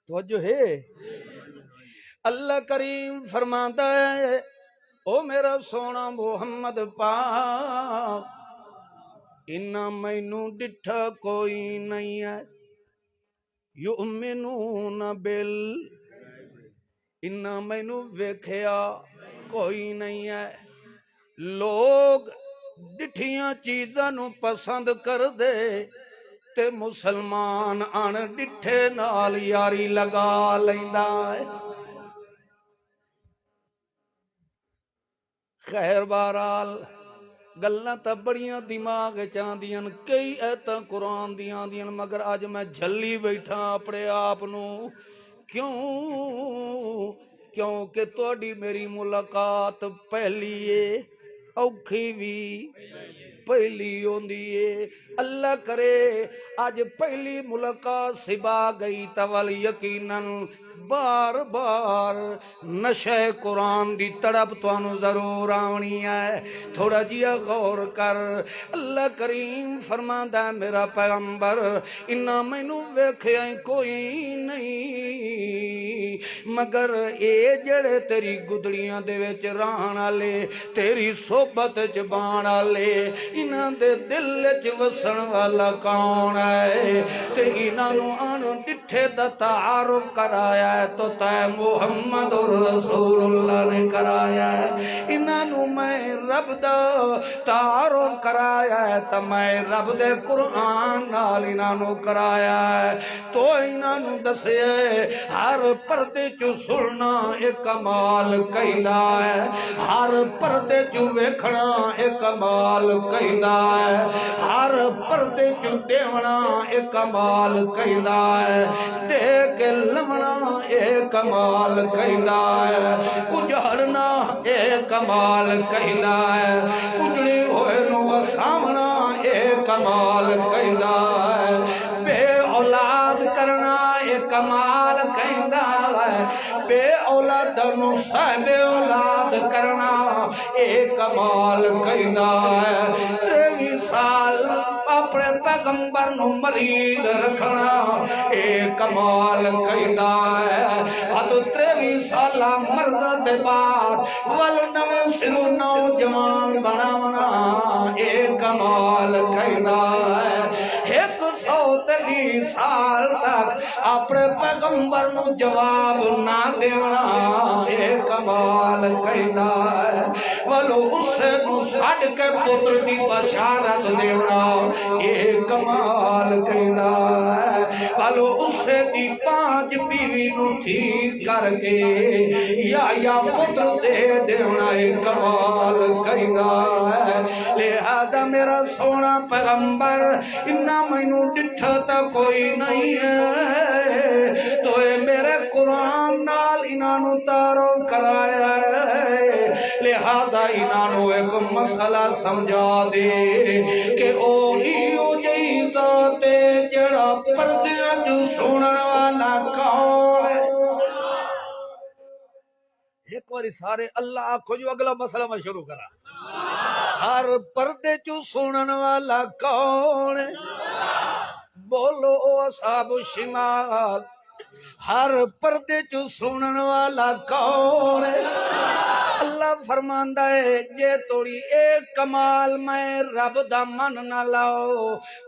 توجہ ہے۔ اللہ کریم فرماتا ہے او میرا سونا محمد پاک، انہاں مینوں ڈٹھا کوئی نہیں ہے، یؤمنون بال، انہاں مینوں ویکھیا کوئی نہیں ہے۔ لوگ ڈٹھیاں چیزاں نو پسند کر دے تے مسلمان ان ڈٹھے نال یاری لگا لیندا ہے۔ خیر بہرحال گلاں تا بڑیاں دماغ چاندیاں، کئی ایتاں قرآن دیاں دیاں، مگر آج میں جھلی بیٹھا اپنے آپ نو، کیونکہ تہاڈی میری ملاقات پہلی ہے، اوکھی بھی پہلی ہوندی ہے۔ اللہ کرے آج پہلی ملاقات سبا گئی تول یقیناً بار بار نشہ قرآن دی تڑپ توانو ضرور آونی ہے۔ تھوڑا جیا غور کر، اللہ کریم فرماندا ہے میرا پیغمبر انہاں مینوں ویکھیا کوئی نہیں، مگر اے جڑے تیری گدڑیاں دے وچ رہن والے، تیری صحبت چ بان والے، انہاں دے دل چ وسن والا کون ہے؟ تے انہاں نو ان ڈٹھے دا تعارف کرایا ہے تو تے محمد رسول اللہ نے کرایا ہے۔ انہاں نو میں رب دا تعارف کرایا ہے تو میں رب دے قرآن نال انہاں نو کرایا ہے، تو انہاں نو دسے ہر پردے چ سننا ایک کمال کہندا ہے، ہر پردے چ ویکھنا ایک کمال کہندا ہے، ہر پردے چ دیونا ایک کمال کہندا ہے، دے کے لمنا ایک کمال کہندا ہے، اجڑنا ایک کمال کہندا ہے، اجڑی ہوئے نو سامنا ایک کمال کہندا ہے، بے اولاد کرنا ایک کمال کہندا ہے، بے اولاد نو صاحب اولاد کرنا ایک کمال کہندا ہے، 23 سال اپنے پیغمبر نو مریض رکھنا ایک کمال کہندا ہے، ادو 23 سالہ مرض دے بعد ول نویں سرو نوجوان بناونا ایک کمال کہندا ہے، 123 سال تک اپنے پیغمبر نو جواب نہ دینا ایک کمال کہندا ہے، ولو اس نو چھڈ کے پتر دی بشارت دینا ایک کمال کہندا ہے، ولو اس دی 5 بیوی نو ٹھیک کر کے یا پتر دے دینا ایک کمال کہندا ہے۔ لہذا میرا سونا پیغمبر انہاں مینوں ڈٹھا تا کوئی نہیں ہے، تو ہوئے میرے قرآن نال انہوں تعارف کرایا ہے، لہذا انہوں ایک مسئلہ سمجھا دے کہ اوہی ہو جئی ذات جڑا پردیاں جو سنن والا کون ہے۔ ایک باری سارے اللہ آکھو جو اگلا مسئلہ میں شروع کرا، ہر پردے جو سنن والا کون ہے؟ بولو او اصحاب الشمال، ہر پردے جو سنن والا کون ہے؟ اللہ فرماندا ہے جے توڑی ایک کمال میں رب دا من نہ لاؤ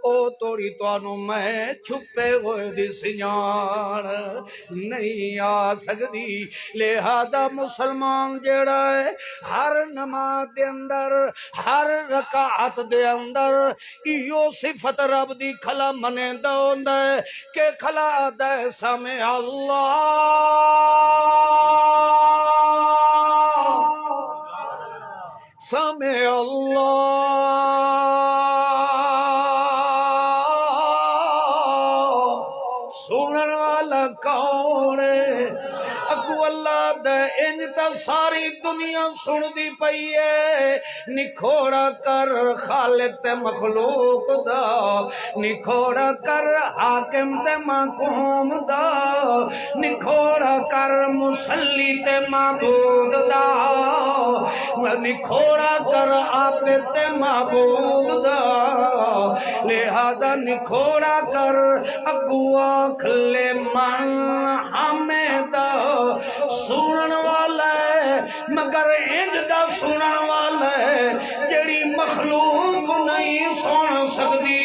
او توڑی توانو میں چھپے ہوئے دی سنجان نہیں آ سکتی۔ لہذا مسلمان جیڑا ہے ہر نماز دے اندر ہر رکعت دے اندر ایو صفت رب دی کھلا منے دا ہوندا ہے کہ کھلا آدھا ہے سمع اللہ سمع اللہ سنن والا کون ہے؟ اگو اللہ دے انج تا ساری دنیا سن دی پئی ہے، نکھوڑا کر خالق تے مخلوق دا، نکھوڑا کر حاکم تے محکوم دا، نکھوڑا کر مصلی تے معبود دا، نکھوڑا کر عابد تے معبود دا، لہذا نکھوڑا کر اگو آکھ لے من حمد سنن والا ہے، مگر انج دا سنن والا ہے جڑی مخلوق نہیں سن سکتی،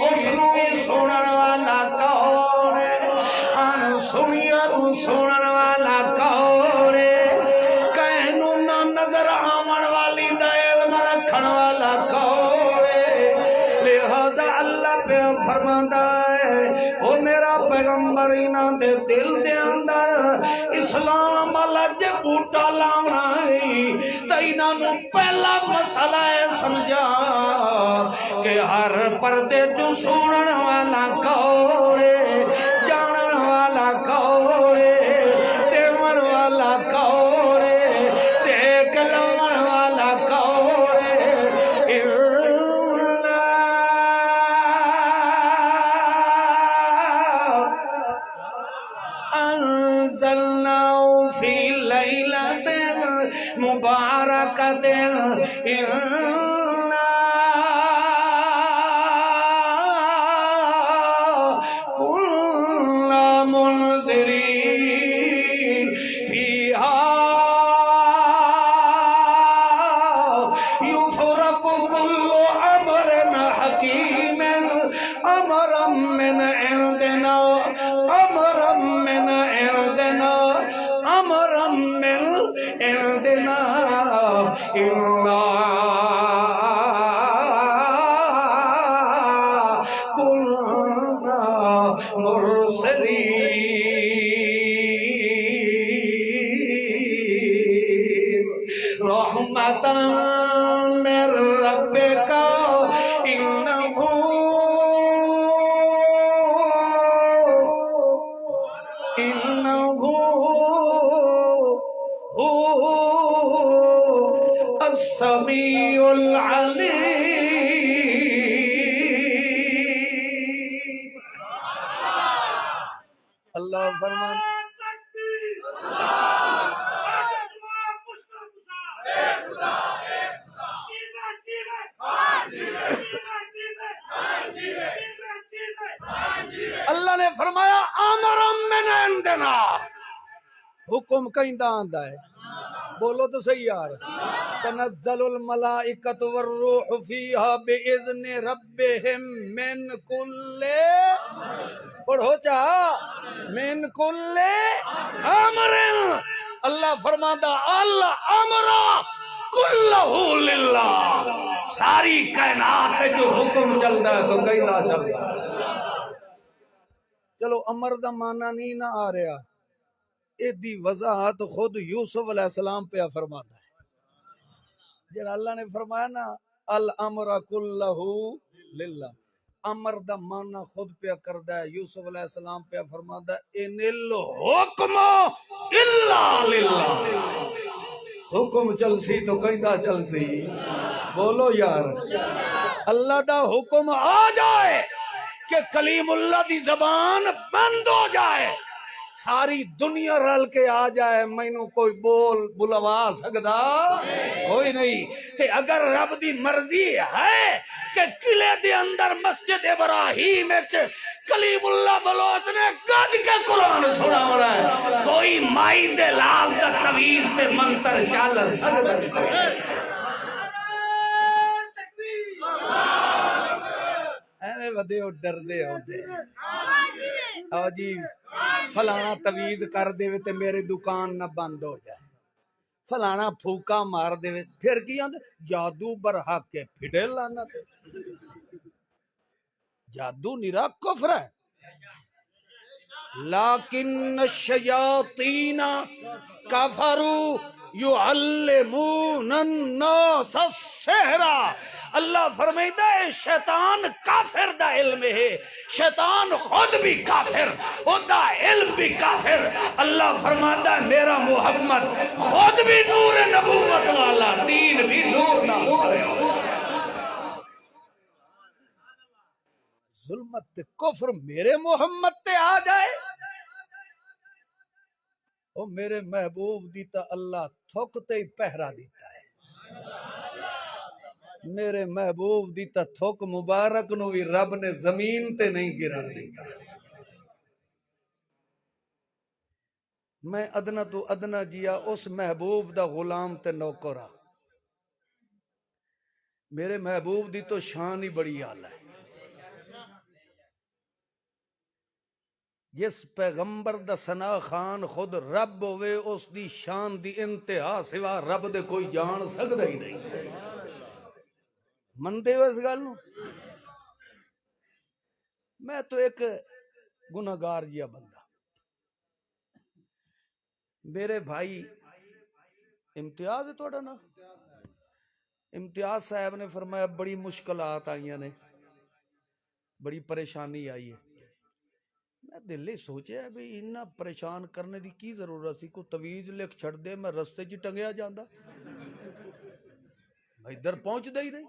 اس نو سنن والا کون ہے؟ ان سنیا نو سنن والا کون ہے؟ کہنو نہ نظر آمن والی دا علم رکھن والا کون ہے؟ لہذا اللہ پہ فرماندا ہے او میرا پیغمبر انہاں دے دل دے اندر اسلام والا جے بوٹا لاونا ہے تے انہاں نوں پہلا مسئلہ ہے سمجھا کہ ہر پردے جو سنن والا کون ہے، جانن والا کون ہے، دیون والا کون ہے، دیکھ لون والا کون ہے۔ انزلناه في ليلة مباركة إنا كنا منذرين فيها يفرق كل أمر حكيم أمرا من عندنا أمرا من عندنا أمرا من عندنا إنا كنا مرسلين رحمة من ربك إنه هو السميع العليم۔ اللہ فرمان اللہ نے فرمایا امرم من عندنا، حکم کہیں آندا ہے، بولو تو صحیح یار، تنزل الملائکۃ والروح فیہا باذن ربہم من کل، پڑھو چاہا من کل امر، اللہ فرماتا الامر کلہ للہ، ساری کائنات پہ جو حکم چلتا ہے تو کہیں نہ چلتا ہے۔ چلو امر دا معنی نہیں نہ آ رہا، ایدی وضاحت خود یوسف علیہ السلام پہ فرماتا ہے، جب اللہ نے فرمایا نا الامر کلہ للہ، امر دا معنی خود پہ کردا ہے. یوسف علیہ السلام پہ فرماتا ہے ان الحکم الا للہ. حکم چل سی تو کہندا چل سی. بولو یار اللہ دا حکم آ جائے کہ کلیم اللہ دی زبان بند ہو جائے, ساری دنیا رل کے آ جائے, مینوں کوئی بول بلوا سکدا کوئی نہیں. تے اگر رب دی مرضی ہے کہ قلعے دے اندر مسجد ابراہیم وچ کلیم اللہ بلوچ نے گج کے قرآن سناونا ہے, کوئی مائی دے لال دا تویز تے منتر چل سکدا نہیں. ایویں ودے ہو ڈردے ہو دے او جی فلانا تویز کر دے تے میری دکان نہ بند ہو جائے, فلانا پھوکا مار دے پھر کی آندے جادو برحق کے پھڑے لانا. جادو نرا کفر ہے. لیکن الشیاطین کفروا یعلمون الناس السحر. اللہ فرمائیتا ہے شیطان کافر دا علم ہے, شیطان خود بھی کافر, او دا علم بھی کافر. اللہ فرماتا ہے میرا محمد خود بھی نور نبوت والا, دین بھی نور نہ کرے. ظلمت تے کفر میرے محمد تے آ جائے, او میرے محبوب دیتا اللہ تھوکتے ہی پہرا دیتا ہے. میرے محبوب دیتا تھوک مبارک نو بھی رب نے زمین تے نہیں گرا دیتا. میں ادنا تو ادنا جیا اس محبوب دا غلام تے نوکرا. میرے محبوب دی تو شان ہی بڑی اعلی ہے. جس پیغمبر دا ثنا خان خود رب ہوئے اس دی شان دی انتہا سوا رب دے کوئی جان سکدا ہی نہیں. مندے ہو اس گل نو؟ میں تو ایک گناہگار جیا بندہ. میرے بھائی امتیاز ہے توڑا نا, امتیاز صاحب نے فرمایا بڑی مشکلات آئیاں نے, بڑی پریشانی آئی ہے. میں دلے سوچے بھئی انہا پریشان کرنے دی کی ضرورت سی, کو تویز لکھ چھڑ دے میں رستے جی ٹنگیا جاندہ, میں ادھر پہنچ دے ہی نہیں.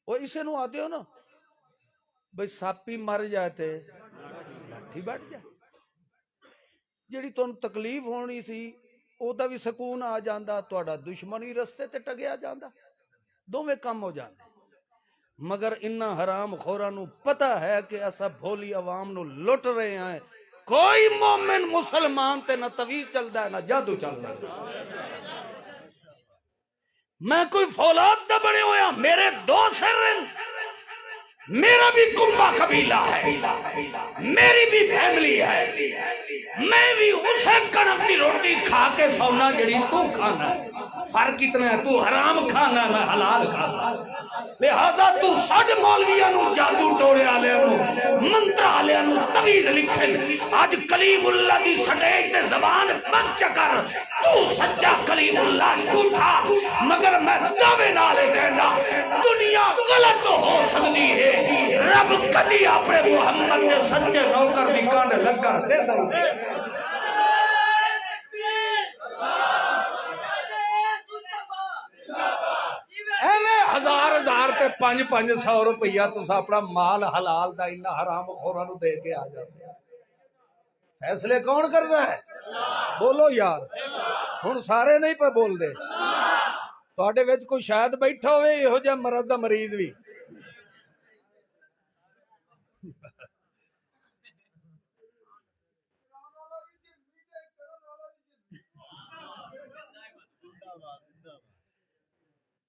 وہ اسے نو آتے ہو نا بھئی ساپی مر جاتے لاٹھی بیٹھ جائے, جیڑی تو تکلیف ہونی سی او دا بھی سکون آ جاندہ, توڑا دشمنی رستے تے ٹگیا جاندہ, دو میں کم ہو جاندے. مگر انہا حرام خورانو پتہ ہے کہ ایسا بھولی عوام نو لٹ رہے ہیں. کوئی مومن مسلمان تے نہ تویز چل دا ہے نہ جادو چل دا ہے. میں کوئی فولاد دا بڑے ہویا, میرے دو سر ہیں, میرا بھی کنبہ قبیلہ ہے, میری بھی فیملی ہے, میں بھی اسے کنک کی روٹی کھا کے سونا جڑی تو کھانا ہے. فرق اتنا ہے تو حرام کھانا ہے میں حلال کھانا. لہذا تو ساڑھ مولویاں نو جادو ٹوڑے آلے نو منتر آلے نو تویز لکھن. آج کلیم اللہ دی سٹیج تے زبان بند چکر, تو سچا کلیم اللہ جھوٹا. مگر میں دعوے نالے کہنا دنیا غلط ہو سکتی ہے, رب کدی اپنے محمد نے سچے نوکر دی کانڈ لگا دے دو. ہزار ہزار تے 500 روپیہ تسا اپنا مال حلال دا انہا حرام خورا نو دے کے آ جاتے ہیں. فیصلے کون کرتا ہے؟ بولو یار. ہن سارے نہیں پہ بول دے, تواڈے وچ کوئی شاید بیٹھا ہوئے یہو جہا مرض دا مریض بھی.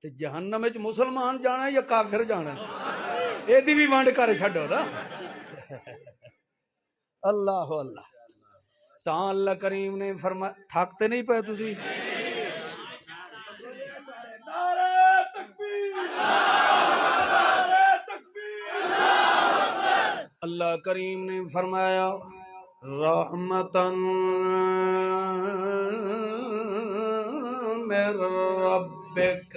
جہنم وچ مسلمان جانا ہے یا کافر جانا ہے؟ اے دی بھی وانڈ کر چھڈو نا. اللہ اللہ. تاں اللہ کریم نے فرمایا, تھکتے نہیں پے تسی؟ نعرہ تکبیر, نعرہ تکبیر. اللہ کریم نے فرمایا رحمتاً من ربک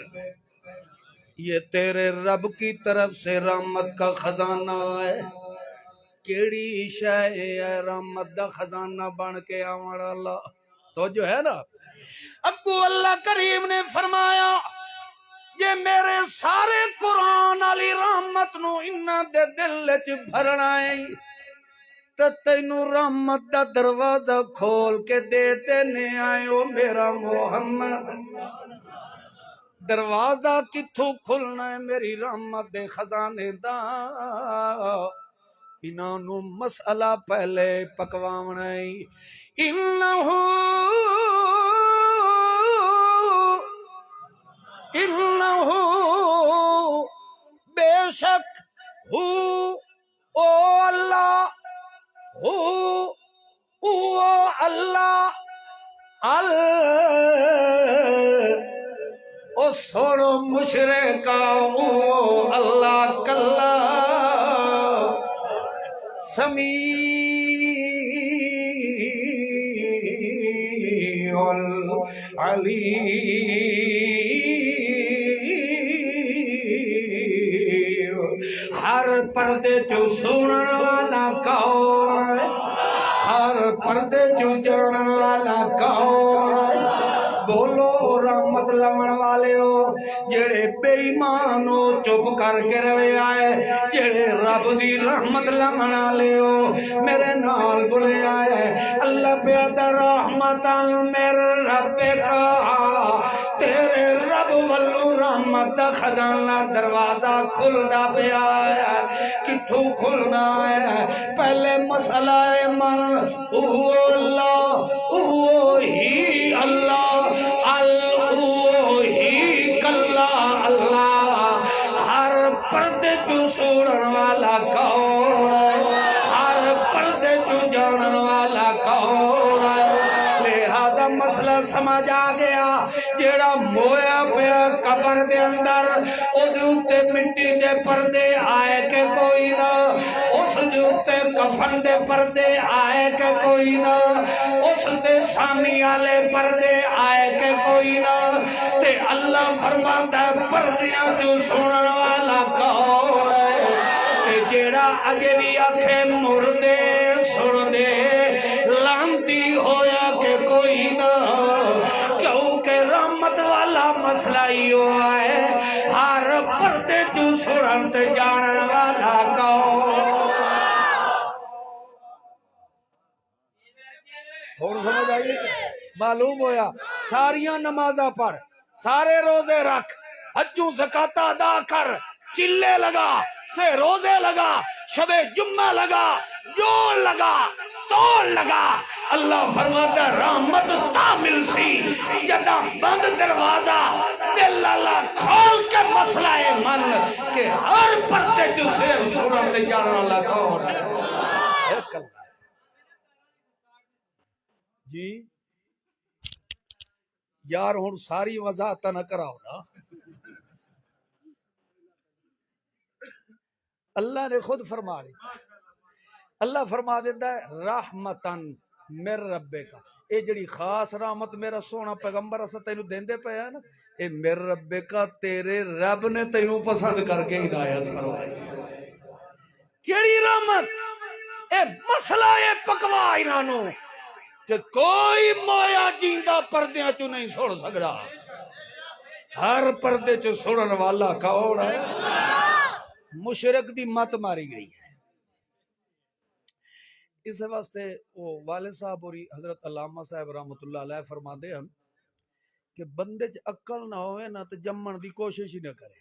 یہ تیرے رب کی طرف سے رحمت کا خزانہ ہے. کیڑی شے ہے رحمت دا خزانہ بن کے آوان والا؟ تو جو ہے نا اگو اللہ کریم نے فرمایا جے میرے سارے قرآن علی رحمت نو انہاں دے دل وچ بھرنا ہے تے تینوں رحمت دا دروازہ کھول کے دے دینے آئے او میرا محمد. دروازہ کتھوں کھلنا ہے میری رحمت دے خزانے دا؟ انہاں نو مسئلہ پہلے پکواونا ہے. انہو بے شک ہو او اللہ او اللہ او سوڑو مشرکا او اللہ کلا سمیع العلیم. ہر پردے چو سنن والا کون ہے؟ ہر پردے چو جانن والا کون ہے؟ بولو رحمت لمن والے ہو جڑے بے ایمان ہو چپ کر کے روے آئے، جڑے رب دی رحمت لمن والے ہو میرے نال بولے آئے. اللہ پیدا رحمتاً میرے رب کا، تیرے رب والو رحمت دا خزانہ دروازہ کھلنا پیا ہے. کتھوں کھلنا ہے؟ پہلے مسئلہ ہے من او اللہ او ہی اللہ الہی کلا اللہ. ہر پردے چو سنن والا کون ہے؟ ہر پردے چو جانن والا کون ہے؟ لہذا مسئلہ سمجھ آ گیا. جیڑا مویا پیا قبر دے اندر او دے اتے مٹی دے پردے آئے کہ کوئی نہ، اس دے اتے کفن دے پردے آئے کہ کوئی نہ، اس دے سامی آلے پردے آئے کہ کوئی نہ. تے اللہ فرماتا ہے پردیاں جو سنن والا کون ہے؟ تے جیڑا اگے بھی آکھے مردے سن دے لانتی ہویا کہ کوئی نہ، کیونکہ رحمت والا مسئلہ ہی ہوا ہے ہر پردے جو سنن تے جانن والا کون. اور سمجھ آئیے معلوم ہویا ساریاں نمازاں پڑھ، سارے روزے رکھ، حجوں زکاة ادا کر، چلے لگا، سے روزے لگا، شب جمعہ لگا، جوڑ لگا، توڑ لگا. اللہ فرماتا رحمت تامل سی جدا بند دروازہ دل اللہ کھول کے مسئلہ من کہ ہر پردے جو سے سورت جاننا اللہ کھول جی. یار ہون ساری وضاحت نہ کراؤ نا. اللہ نے خود فرما دی. اللہ فرما دیتا ہے رحمتن مر ربے کا. اے جڑی خاص رحمت میرا سونا پیغمبر اسا تینوں دیندے پے ہے نا، اے مر ربے کا تیرے رب نے تینوں پسند کر کے ہدایت فرمائی. کیڑی رحمت؟ اے مسئلہ اے پکوا انہاں کہ کوئی مویا جیندہ پردیاں چوں نہیں سن سکدا. ہر پردے چوں سنن والا کون ہے؟ مشرک دی مت ماری گئی ہے. اس واسطے وہ والد صاحب اور حضرت علامہ صاحب رحمۃ اللہ علیہ فرما دے ہیں کہ بندے چ عقل نہ ہوئے نہ تو جمن دی کوشش ہی نہ کرے.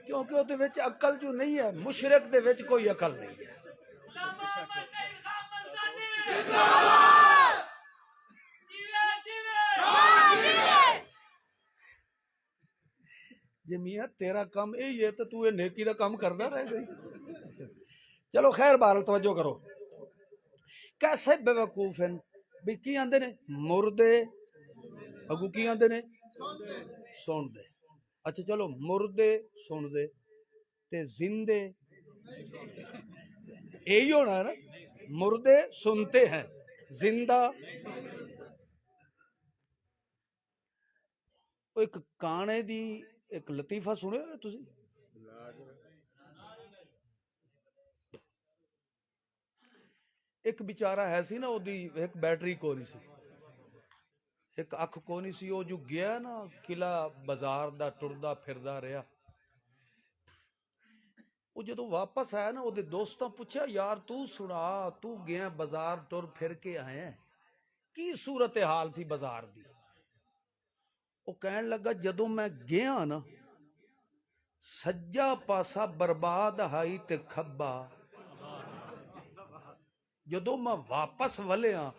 کیونکہ وہ دے وچ عقل جو نہیں ہے، مشرک دے وچ کوئی عقل نہیں ہے. جی میاں تیرا کام یہی ہے تو تو یہ نیکی دا کام کرنا رہ گئی. چلو خیر بہرحال توجہ کرو. کیسے بے وقوف ہیں بھی کی آندے نے مردے اگو کی آندے نے سن دے. اچھا چلو مردے سن دے تے زندے یہی ہونا ہے نا. مردے سنتے ہیں زندہ ایک کانے دی ایک لطیفہ سنیا تسی؟ ایک بیچارہ ہے سی نا، او دی ایک بیٹری کو نہیں سی، ایک اکھ کو نہیں سی، او جو گیا نا قلعہ بازار دا ٹردا پھردا رہیا، وہ جدو واپس آیا نا، او دے دوستاں پوچھا یار تو سنا، تو گیا بازار ٹر پھر کے آئے ہیں، کی صورتحال سی بازار دی؟ وہ کہن لگا جدو میں گیا نا، سجا پاسا برباد ہائی تے کھبا، جدو میں واپس ولیا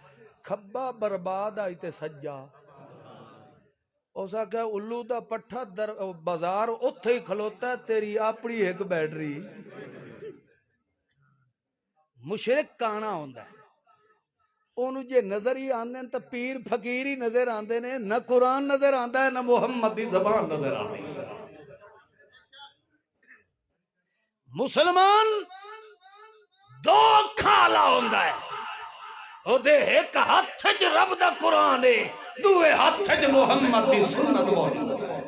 کھبا برباد آئی تے سجا، اسا کہ الو دا پٹھا در بازار اتھے ہی کھلوتا ہے، تیری اپنی ایک بیٹری۔ مشرک کانا ہوندا ہے، اونوں جے نظر ہی آندے تو پیر فقیر ہی نظر آندے نے، نہ قرآن نظر آندا ہے نہ محمد دی زبان نظر آندی۔ مسلمان دو کھالا ہوندا ہے، او دے ایک ہاتھ وچ رب دا قرآن ہے، دوے ہاتھ وچ محمد دی سنت موجود ہے۔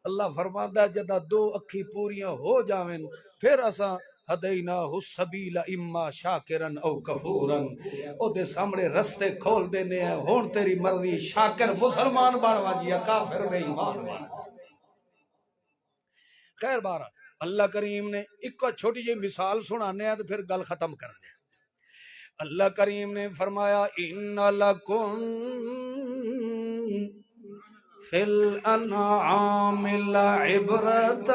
اللہ فرماندا ہے جدا دو اکھی پوریاں ہو جاویں پھر اساں ہدیناہ السبیل اما شاکرن او کفورن، او دے سامنے رستے کھول دینے ہیں، ہون تیری مرضی، شاکر مسلمان بن واجیا کافر بے ایمان بن۔ خیر بارہ اللہ کریم نے ایک چھوٹی جی مثال سنانے ہیں تو پھر گل ختم کر دیں۔ اللہ کریم نے فرمایا ان لکم فی الانعام لعبرۃ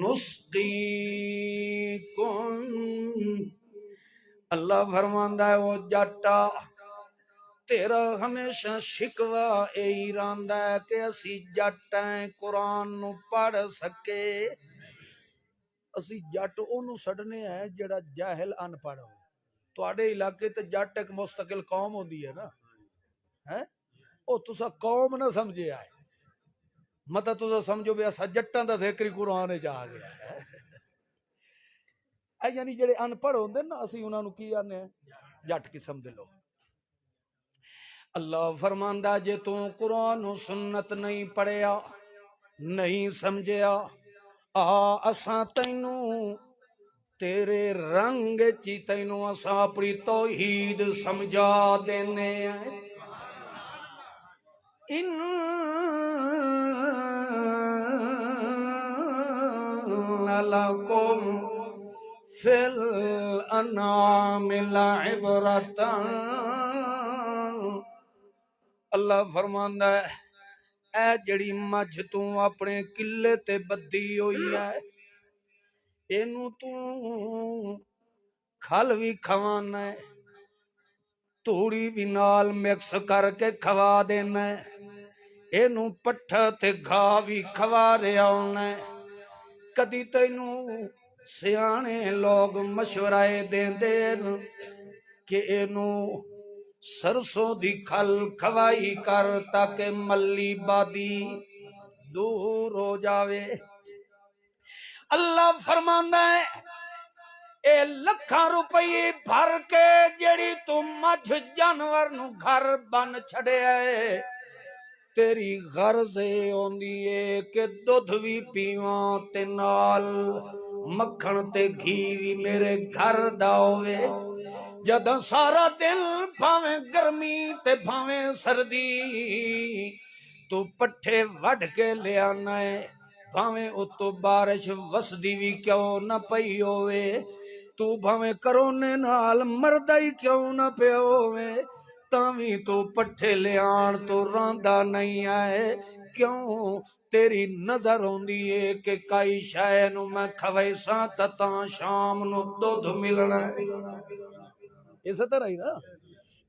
نسقیکم، اللہ فرماندا ہے وہ جاٹا تیرا ہمیشہ شکوہ اے راندا ہے کہ اسی جٹ ہیں قرآن نو پڑھ سکے، اسی جٹ اونوں سڈنے ہیں جڑا جاہل ان پڑھ ہو۔ تواڈے علاقے تے جٹ ایک مستقل قوم ہوندی ہے نا، ہے او تسا قوم نہ سمجھے آئے، مطلب تسا سمجھو بھی اسا جٹاں دا ذکر ہی قرآن وچ آ گیا ہے، اے یعنی جڑے ان پڑھ ہوندے نا اسی انہاں نو کی آنے جٹ قسم دے لوگ۔ اللہ فرماندا جے تو قرآن و سنت نہیں پڑھیا نہیں سمجھیا، اساں تینوں تیرے رنگ چی تینوں اساں اپنی توحید سمجھا دینے ہیں۔ ان لکم فی الانعام لعبرۃ، اللہ فرماندا ہے اے جڑی مجھ تو اپنے قلے تے بدی ہوئی ہے، اینو تو کھل بھی کھوانا ہے، توڑی بھی نال مکس کر کے کھوا دینا ہے، اینو پٹھا تے گھا بھی کھوا رہا ہونا ہے۔ کدی تینو سیانے لوگ مشورہ دیندے کہ اینو سرسوں دی کھل کھوائی کر تاکہ ملی بادی دور ہو جاوے۔ اللہ فرماندا ہے اے لکھاں روپئی بھر کے جڑی تو مجھ جانور نو گھر بن چھڑے ہے، تیری غرض ہوندی ہے کہ دودھ بھی پیواں تے نال مکھن تے گھی بھی میرے گھر دا ہوئے، جداں سارا دن بھاویں گرمی تے بھاویں سردی تو پٹھے وڈ کے لے آنا ہے، بھاویں اتو بارش وسدی بھی کیوں نہ پئی ہوئے، تو بھاویں کرونے نال مردہ ہی کیوں نہ پہ ہوئے، تاویں تو پٹھے لے آن تو راندا نہیں آئے، کیوں تیری نظر ہوندی ہے کہ کئی شے نو میں کھویساں تاں شام نو دودھ ملنا ہے۔ اسی طرح ہی نا،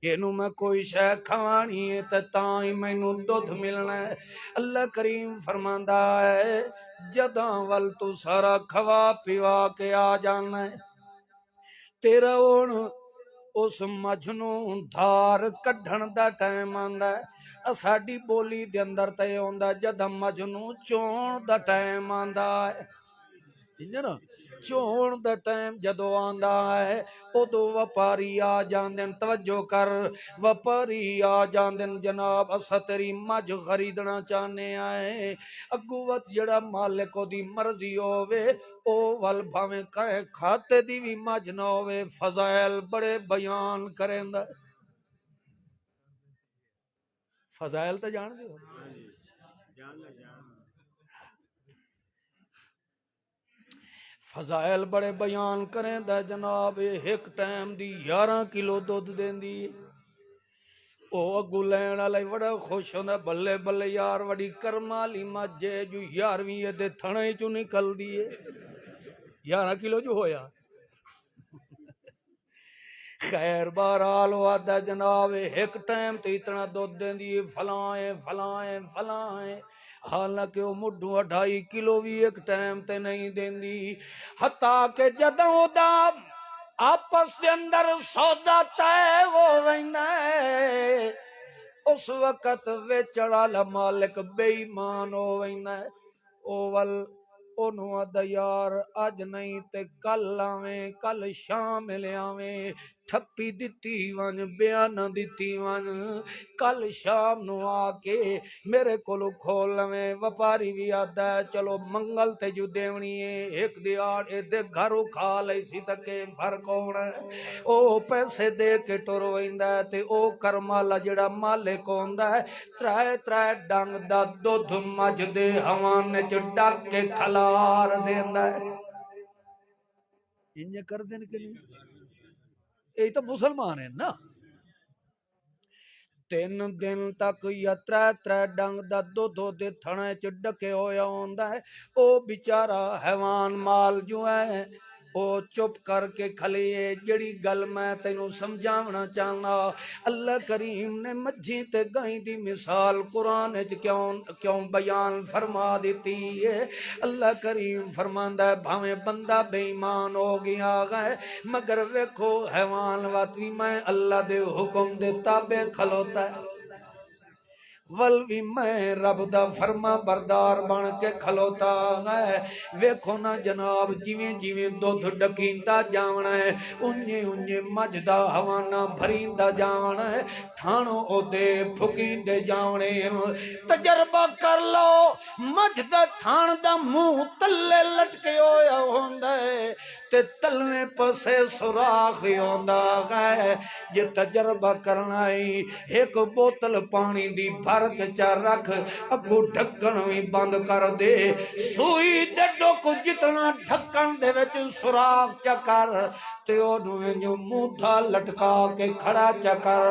اینو میں کوئی شے کھوانی ہے تاں ہی مینوں دودھ ملنا ہے۔ اللہ کریم فرماندا ہے جداں ول تو سارا کھوا پیوا کے آ جانا ہے، تیرا ہن اس مجھ نو دھار کڈھن دا ٹائم آندا ہے، ساڈی بولی دے اندر تے ہوندا جداں مجھ نو چون دا ٹائم آندا ہے، نا چون دا ٹائم جدو آندا ہے ادو وپاری آ جاندن توجہ کر وپاری آ جاندن جناب اسا تیری مجھ خریدنا چاہنے آئے اگوت جڑا مالک دی مرضی ہووے او ول بھاویں کہے کھاتے دی بھی مجھ نہ ہووے فضائل بڑے بیان کریندا فضائل تے جان دے فضائل بڑے بیان کریں دا جناب ایک ٹائم دی 11 کلو دودھ دین دی او اگو لین والا بڑا خوش ہوندا بلے بلے یار وڈی کرما لی مجھے جو 11ویں دے تھنے چوں نکل دی 11 کلو جو ہویا خیر بہرحال وعدہ جناب ایک ٹائم تے اتنا دودھ دین دی فلائیں حالانکہ وہ مڈو 2.5 کلو بھی ایک ٹائم تے نہیں دین دی حتیٰ کہ جدوں دا آپس دے اندر سودا طے ہو ویندا ہے اس وقت ویچن والا مالک بے ایمان ہو ویندا ہے او ول اونوں آدا یار اج نہیں تے کل آویں کل شام لے آویں ٹھپی دتی ون بیان دتی ون کل شام نو آ کے میرے کولو کھول لویں وپاری بھی آدا ہے چلو منگل تے جو دیونی ہے ایک دیار اے دے گھروں کھا لئی سی تکے فرق ہونا ہے او پیسے دے کے ٹر ویندا ہے تے او کرمالا جڑا مالک ہوندا ہے ترائے ڈنگ دا دودھ مجھ دے ہوان وچ ڈک کے کھلار دیندا ہے انج کر دین کے لیے یہ تو مسلمان ہیں نا 3 دن تک یا ترے ڈنگ دا دودھ دے تھنے چ ڈکے ہویا ہوندا ہے او بیچارہ حیوان مال جو ہے او چپ کر کے کھلیے جڑی گل میں تینوں سمجھاونا چاہنا اللہ کریم نے مجھی تے گائیں دی مثال قرآن وچ کیوں بیان فرما دیتی ہے اللہ کریم فرماندا ہے بھاویں بندہ بے ایمان ہو گیا ہے مگر ویکھو حیوان واتی میں اللہ دے حکم دے تابع کھلوتا ہے ول بھی میں رب دا فرما بردار بن کے کھلوتا ہے ویکھو نا جناب جویں جویں دودھ ڈکیندا جاونا ہے انجے مجھ دا ہوانا بھریندا جاونا ہے تھانو او دے پھکیندے جاونے تجربہ کر لو مجھ دا تھان دا منہ تلے لٹکے ہویا ہوندا ہے تے تلویں پسے سوراخ ہوندا ہے جے تجربہ کرنا ہے ایک بوتل پانی دی بھر کے چار رکھ اگو ڈھکن بھی بند کر دے سوئی ڈڈو کو جتنا ڈھکن دے وچ سوراخ چکر تے اونوں جو منہ تھا لٹکا کے کھڑا چکر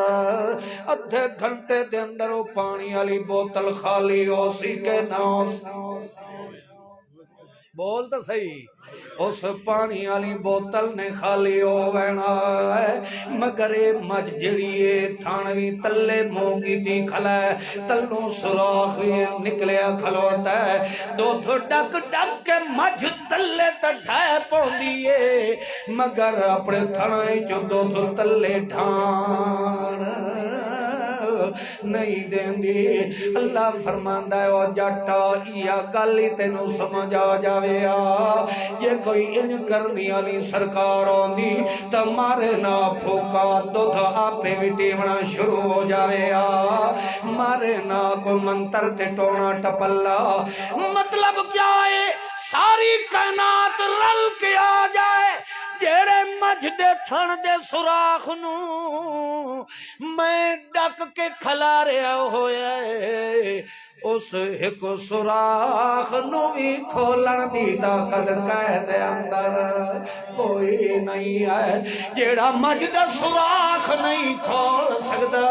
ادھے گھنٹے دے اندر او پانی والی بوتل خالی ہو سی کہ نہ بول تو صحیح اس پانی والی بوتل نے خالی ہو وینا ہے مگر مجھ جڑی تھانوی تلے موگی دی کھلا ہے تلوں سوراخ نکلیا کھلوتا ہے دودھ ڈک ڈک کے مجھ تلے تٹھائے پوندی ہے مگر اپنے تھانے جو دودھ تلے ڈھان نہیں دین دی اللہ فرماندا ہے او جٹا یا گل تینوں سمجھ آ جاوے جے کوئی ان کرنی والی سرکار ہوندی تے مارے نہ پھوکا دودھ آپے وٹیونا شروع ہو جاوے مارے نہ کوئی منتر تے ٹونا ٹپلا مطلب کیا ہے ساری کائنات رل کے آ جائے جیڑے مجھ دے تھن دے سوراخ نو میں ڈک کے کھلاریا ہویا ہے اس ایک سوراخ نو بھی کھولن دی طاقت قید اندر کوئی نہیں ہے جیڑا مجھ دے سوراخ نہیں کھول سکدا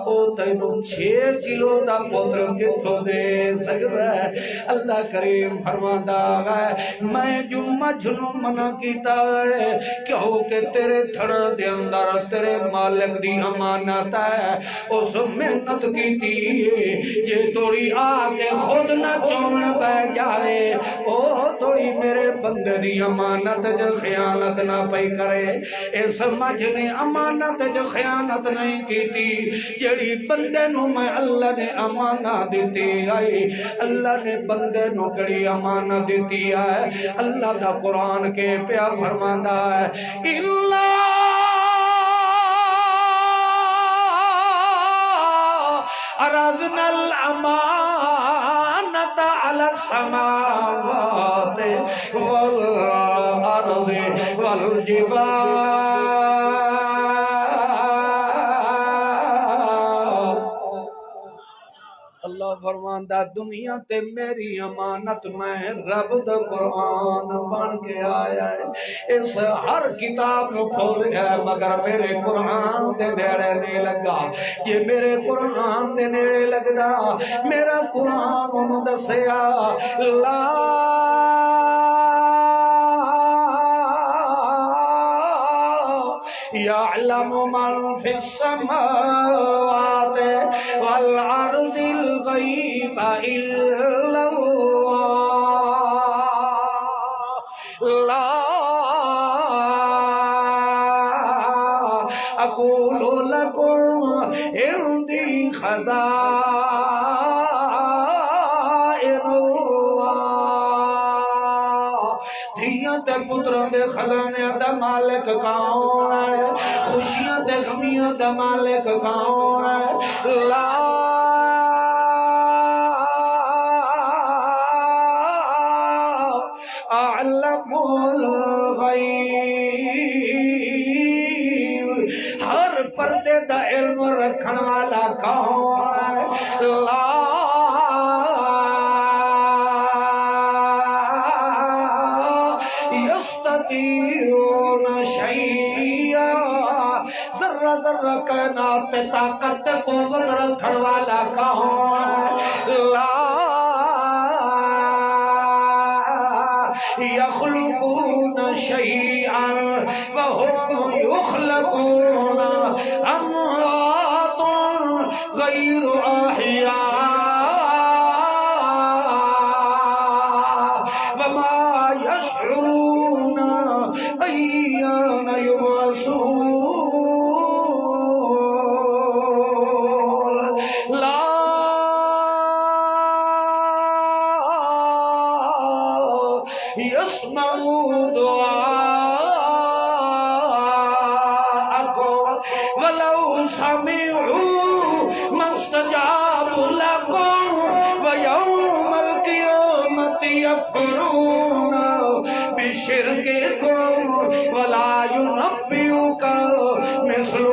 او تینوں 6 کلو دا پتر کتھوں دے سکدا ہے اللہ کریم فرماندا ہے میں جو مجھ نو منع کیتا ہے کیوں کہ تیرے تھڑ دے اندر تیرے مالک دی امانت ہے اس محنت کیتی جے توڑی آ کے خود نہ چون پہ جاوے او توڑی میرے بندے دی امانت جو خیانت نہ پئی کرے اس مجھ نے امانت جو خیانت نہیں کیتی جڑی بندے نو میں اللہ نے امانت دیتی ہے اللہ نے بندے نو کڑی امانت دیتی ہے اللہ دا قرآن کے پیا فرماندا ہے اللہ ارزنا الامانت على السماوات والارض والجبال اللہ فرماندا دنیا تے میری امانت میں رب دا قرآن بن کے آیا ہے اس ہر کتاب نو کھول ہے مگر میرے قرآن دے نیڑے نہیں لگا یہ میرے قرآن دے نیڑے لگدا میرا قرآن انہوں دسیا لا يعلم من في السماوات والأرض الغيب إلا الله لا أقول لكم عندي خزائن الله دھیاں تے پتروں دے خزانے دا مالک کون ہے خوشیاں تے غمیاں دا مالک کون ہے لا اعلم الغیب ہر پردے دا علم رکھن والا کون ہے لا يستطيعون شيئا ذرہ ذرہ کائنات طاقت قوت رکھن والا کون ہے لا يخلقون شيئا وهم يخلقون اموات غير احياء وما يشعرون أيان يبعثون لا يسمعوا دعاءكم ولو سمعوا ما استجابوا لكم ويوم القيامة يكفرون بشرككم ولا ينبئك مثل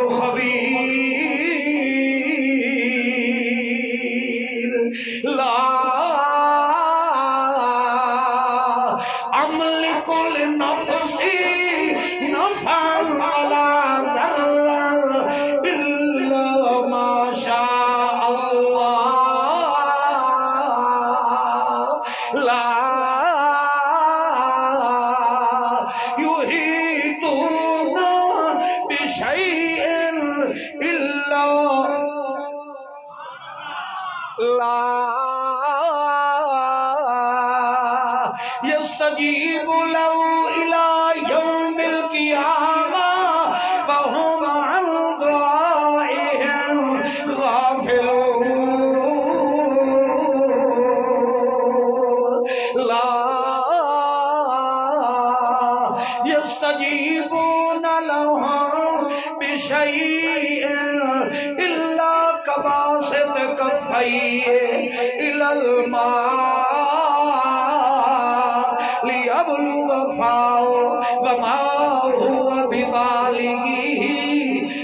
خبير لا أملك لنفسي نفعا ولا ضرا إلا ما شاء الله لا يحيطون بشيء إلا لا يستجيب له إلى يوم القيامة وهم عن دعائهم غافلون لا يستجيبون لهم بشيء إلا كباسط كفيه إلى الماء ليبلغ فاه وما هو ببالغه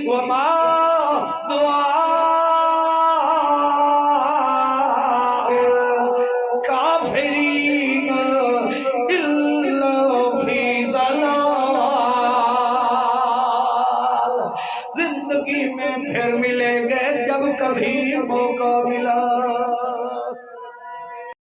وما دعاء الكافرين إلا في ضلال زندگی میں پھر ملیں گے جب کبھی موقع ملا